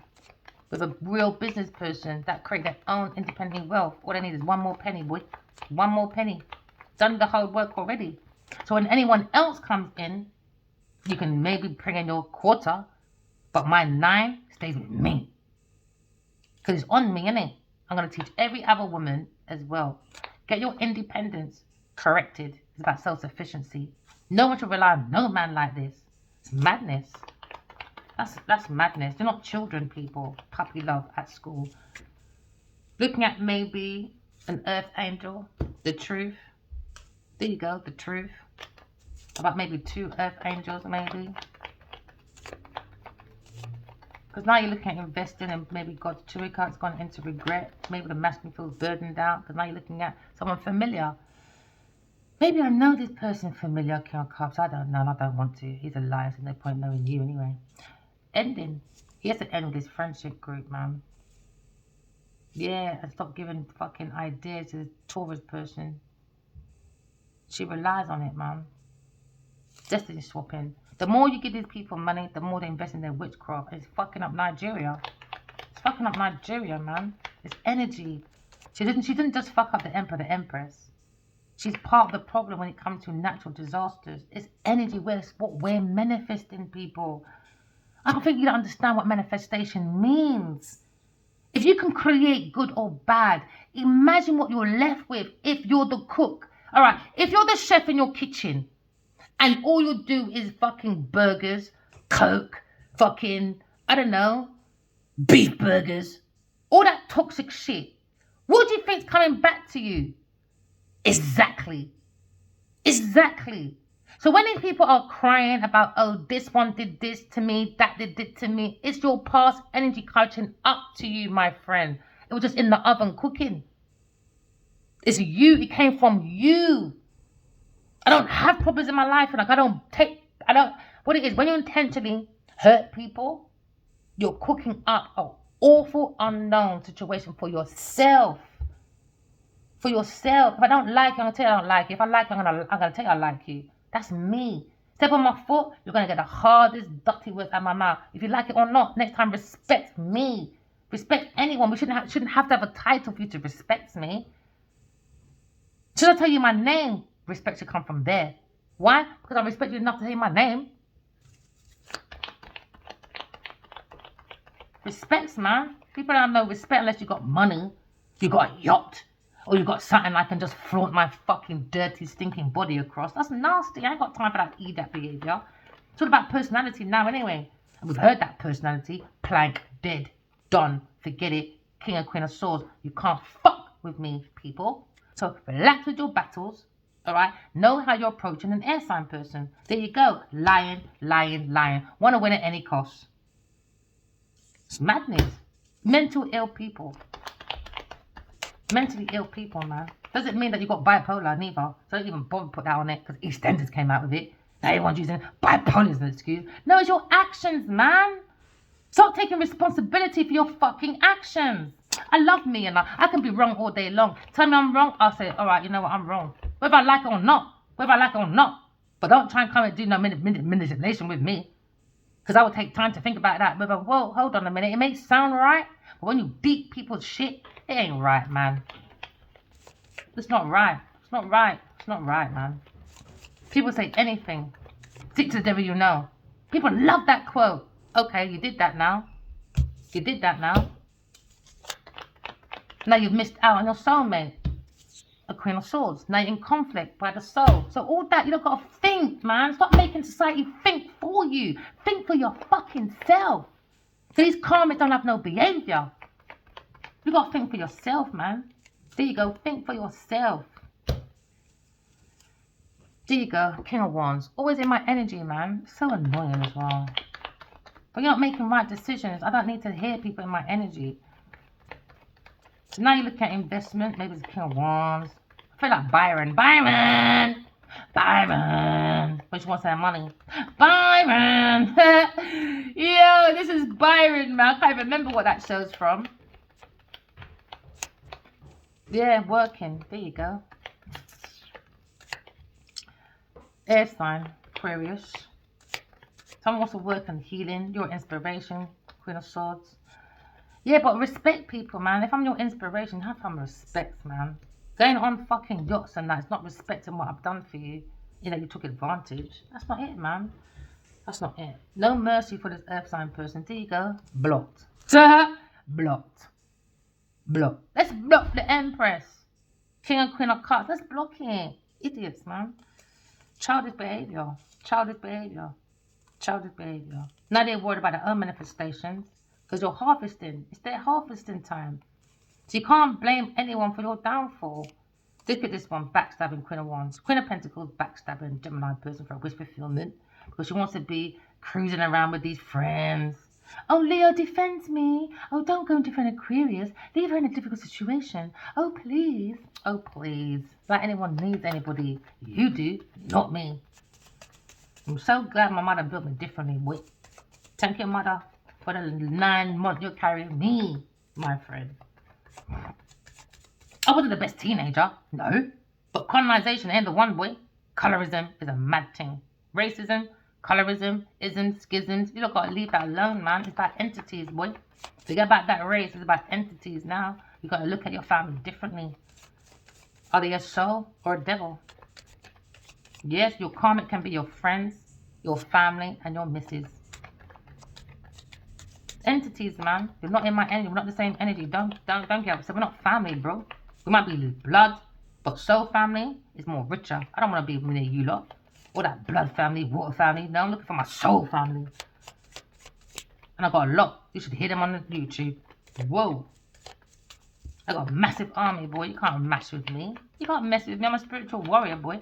with a real business person that create their own independent wealth. All they need is one more penny, boy. One more penny. Done the hard work already. So when anyone else comes in, you can maybe bring in your quarter, but my 9 stays with me. Because it's on me, innit? I'm going to teach every other woman as well. Get your independence corrected. It's about self-sufficiency. No one should rely on no man like this. It's madness. That's madness. They're not children, people. Puppy love at school. Looking at maybe an earth angel. The truth. There you go, the truth. About maybe 2 earth angels, maybe. Because now you're looking at investing and maybe God's cherry card's gone into regret. Maybe the masculine feels burdened out. Because now you're looking at someone familiar. Maybe I know this person familiar, King of Cups. I don't know and I don't want to. He's a liar, so no point knowing you anyway. Ending. He has to end with his friendship group, man. Yeah, and stop giving fucking ideas to the Taurus person. She relies on it, man. Destiny swapping. The more you give these people money, the more they invest in their witchcraft. It's fucking up Nigeria. It's fucking up Nigeria, man. It's energy. She didn't just fuck up the Emperor, the Empress. She's part of the problem when it comes to natural disasters. It's energy. What we're manifesting, people. I don't think you don't understand what manifestation means. If you can create good or bad, imagine what you're left with if you're the cook. All right, if you're the chef in your kitchen and all you do is fucking burgers, Coke, fucking, I don't know, beef burgers, all that toxic shit, What do you think's coming back to you? Exactly. Exactly. So when these people are crying about, oh, this one did this to me, that did it to me, it's your past energy catching up to you, my friend. It was just in the oven cooking. It's you. It came from you. I don't have problems in my life. And what it is, when you intentionally hurt people, you're cooking up an awful unknown situation for yourself. For yourself. If I don't like you, I'm going to tell you I don't like you. If I like you, I'm going to tell you I like you. That's me. Step on my foot, you're going to get the hardest, dirty words out of my mouth. If you like it or not, next time respect me. Respect anyone. We shouldn't have to have a title for you to respect me. Should I tell you my name? Respect should come from there. Why? Because I respect you enough to say my name. Respects, man. People don't have no respect unless you got money, you got a yacht, or you got something I can just flaunt my fucking dirty, stinking body across. That's nasty. I ain't got time for that idiot behaviour. It's all about personality now anyway. And we've heard that personality. Plank, dead, done, forget it. King and Queen of Swords. You can't fuck with me, people. So relax with your battles, all right? Know how you're approaching an air sign person. There you go. Lying, lying, lying. Want to win at any cost. It's madness. Mental ill people. Mentally ill people, man. Doesn't mean that you got bipolar, neither. So don't even bother put that on it, because EastEnders came out with it. Now everyone's using bipolar as an excuse. No, it's your actions, man. Start taking responsibility for your fucking actions. I love me, and I can be wrong all day long. Tell me I'm wrong, I'll say, all right, you know what, I'm wrong. Whether I like it or not. Whether I like it or not. But don't try and come and do no manipulation with me. Because I would take time to think about that. Whether, whoa, hold on a minute. It may sound right. But when you beat people's shit, it ain't right, man. It's not right. It's not right. It's not right, man. People say anything. Stick to the devil you know. People love that quote. Okay, you did that now. You did that now. Now you've missed out on your soulmate. A Queen of Swords. Now you're in conflict by the soul. So all that, you don't got to think, man. Stop making society think for you. Think for your fucking self. These karmics don't have no behaviour. You got to think for yourself, man. There you go. Think for yourself. There you go. King of Wands. Always in my energy, man. It's so annoying as well. But you're not making right decisions. I don't need to hear people in my energy. So now you look at investment. Maybe it's King of Wands. I feel like Byron. Byron! Byron! Which wants their money? Byron! Yo, this is Byron, man. I can't even remember what that show's from. Yeah, working. There you go. Air sign. Aquarius. Someone wants to work on healing. Your inspiration. Queen of Swords. Yeah, but respect people, man. If I'm your inspiration, have some respect, man. Going on fucking yachts and that, it's not respecting what I've done for you. You know, you took advantage. That's not it, man. That's not it. No mercy for this earth sign person. There you go. Blocked. Blocked. Blocked. Let's block the Empress. King and Queen of Cups. Let's block it. Idiots, man. Childish behaviour. Childish behaviour. Childish behaviour. Now they're worried about their own manifestations. Because you're harvesting. It's their harvesting time. So you can't blame anyone for your downfall. Look at this one. Backstabbing Queen of Wands. Queen of Pentacles. Backstabbing Gemini person for a wish fulfillment. Because she wants to be cruising around with these friends. Oh, Leo defends me. Oh, don't go and defend Aquarius. Leave her in a difficult situation. Oh, please. Oh, please. Like anyone needs anybody. You do. Not me. I'm so glad my mother built me differently. Wait. Thank you, mother. For the 9 months you're carrying me, my friend. I wasn't the best teenager, no. But colonization ain't the one, boy. Colorism is a mad thing. Racism, colorism, isms, schisms. You don't got to leave that alone, man. It's about entities, boy. Forget about that race. It's about entities now. You got to look at your family differently. Are they a soul or a devil? Yes, your karmic can be your friends, your family, and your missus. Entities, man. You're not in my energy. We're not the same energy. Don't get upset. We're not family, bro. We might be blood, but soul family is more richer. I don't want to be near you lot. Or that blood family, water family. No, I'm looking for my soul family. And I got a lot. You should hear them on the YouTube. Whoa. I got a massive army, boy. You can't mess with me. You can't mess with me. I'm a spiritual warrior, boy.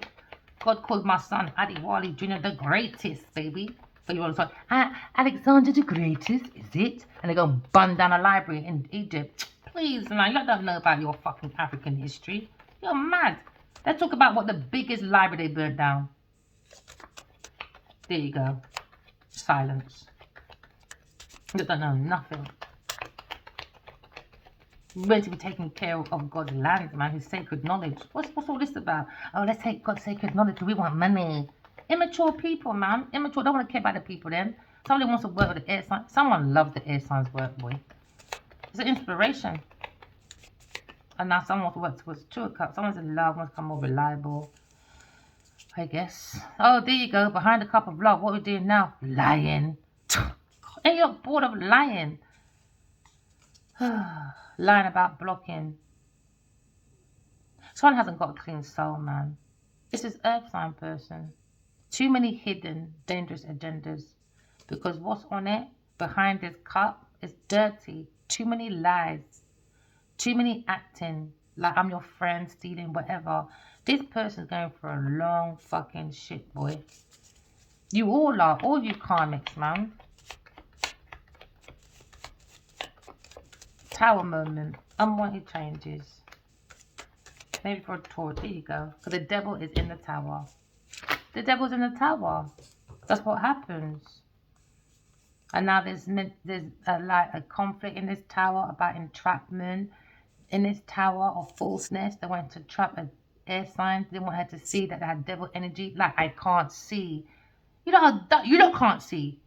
God called my son Adiwali Jr. the greatest, baby. So you want to say, Alexander the greatest, is it? And they go and bun down a library in Egypt. Please, man, you don't know about your fucking African history. You're mad. Let's talk about what the biggest library they burned down. There you go. Silence. You don't know nothing. We're meant to be taking care of God's land, man, his sacred knowledge. What's all this about? Oh, let's take God's sacred knowledge because we want money. Immature people, man. Immature. Don't want to care about the people then. Somebody wants to work with the air sign. Someone loves the air signs work, boy. It's an inspiration. And now someone wants to work towards 2 o'clock. Someone's in love, wants to become more reliable. I guess. Oh, there you go. Behind a cup of love. What are we doing now? Lying. Ain't you bored of lying? Lying about blocking. Someone hasn't got a clean soul, man. This is earth sign person. Too many hidden, dangerous agendas. Because what's on it, behind this cup, is dirty. Too many lies. Too many acting. Like I'm your friend, stealing, whatever. This person's going for a long fucking shit, boy. You all are. All you karmics, man. Tower moment. Unwanted changes. Maybe for a Taurus. There you go. Because the devil is in the tower. The devil's in the tower. That's what happens. And now there's like a conflict in this tower about entrapment. In this tower of falseness, they wanted to trap an air sign. They didn't want her to see that they had devil energy. Like, I can't see. You know how you lot can't see.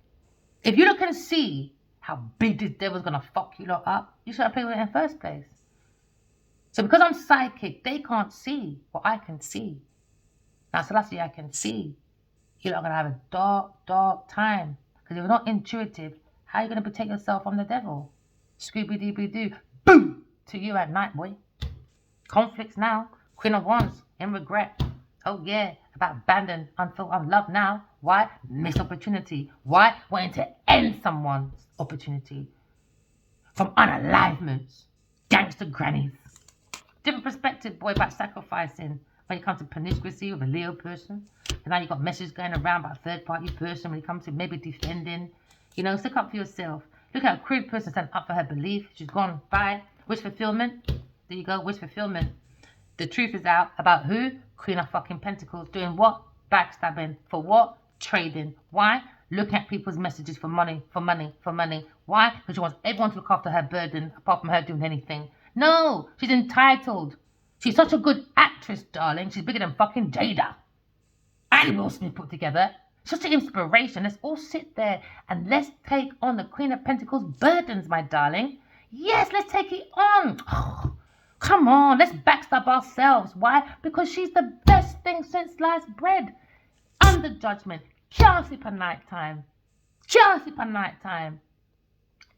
If you lot can see how big this devil's gonna fuck you lot up, you should have played with it in the first place. So because I'm psychic, they can't see what I can see. Now, so that's what I can see. You're not gonna have a dark, dark time. Because if you're not intuitive, how are you gonna protect yourself from the devil? Scooby-Dooby-Doo. Boom! To you at night, boy. Conflicts now. Queen of Wands in regret. Oh yeah, about abandon, unloved now. Why? Missed opportunity. Why? Wanting to end someone's opportunity. From unalivements. Gangster grannies. Different perspective, boy, about sacrificing. When it comes to promiscuity with a Leo person. And now you've got messages going around about a third-party person. When it comes to maybe defending. You know, stick up for yourself. Look at a queer person stand up for her belief. She's gone by. Wish fulfillment. There you go, wish fulfillment. The truth is out about who? Queen of fucking Pentacles. Doing what? Backstabbing. For what? Trading. Why? Looking at people's messages for money, for money, for money. Why? Because she wants everyone to look after her burden, apart from her doing anything. No, she's entitled. She's such a good actress, darling. She's bigger than fucking Jada. And Will Smith put together. Such an inspiration. Let's all sit there and let's take on the Queen of Pentacles burdens, my darling. Yes, let's take it on. Oh, come on, let's backstab ourselves. Why? Because she's the best thing since sliced bread. Under judgment. Can't sleep at night time. Can't sleep at night time.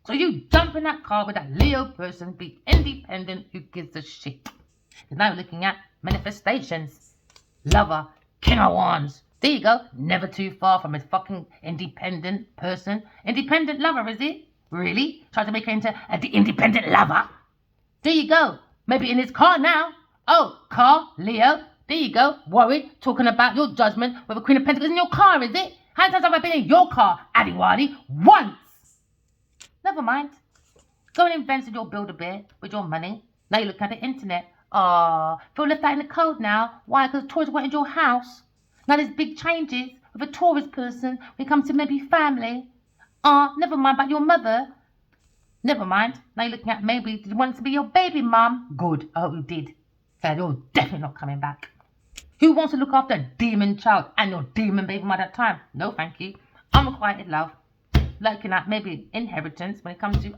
So you jump in that car with that Leo person, be independent, who gives a shit. Because now we're looking at manifestations. Lover, King of Wands. There you go. Never too far from a fucking independent person. Independent lover, is it? Really? Try to make her into an independent lover. There you go. Maybe in his car now. Oh, car, Leo. There you go. Worried, talking about your judgment with a Queen of Pentacles in your car, is it? How many times have I been in your car, Adiwadi? Once. Never mind. Go and invent your Build-A-Bear with your money. Now you look at the internet. Feel left out in the cold now. Why? Because tourists wanted your house. Now there's big changes with a tourist person when it comes to maybe family. Never mind about your mother. Never mind. Now you're looking at maybe, did you want to be your baby mum? Good. I hope you did. So you're definitely not coming back. Who wants to look after a demon child and your demon baby mother at that time? No, thank you. Unrequited love. Looking at maybe inheritance when it comes to,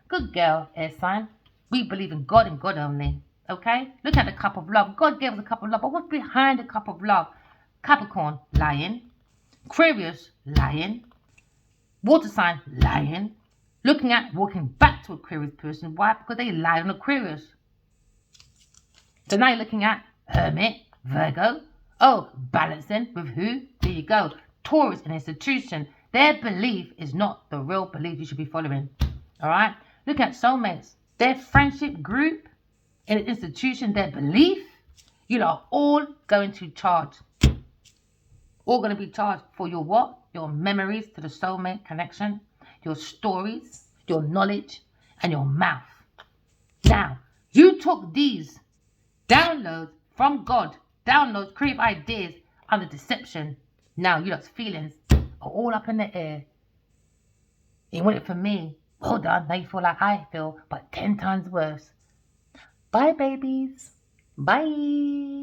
good girl, air sign. We believe in God and God only. Okay? Look at the cup of love. God gave us a cup of love. But what's behind the cup of love? Capricorn, lying. Aquarius, lying. Water sign, lying. Looking at walking back to Aquarius person. Why? Because they lied on Aquarius. So now you're looking at Hermit, Virgo. Oh, balancing with who? There you go. Taurus, an institution. Their belief is not the real belief you should be following. Alright? Look at soulmates. their friendship group, in an institution, their belief, you are all going to charge. All going to be charged for your what? Your memories to the soulmate connection, your stories, your knowledge, and your mouth. Now, you took these downloads from God, downloads, creative ideas under deception. Now, your feelings are all up in the air. You want it from me. Well done. Now you feel like I feel, but 10 times worse. Bye, babies. Bye.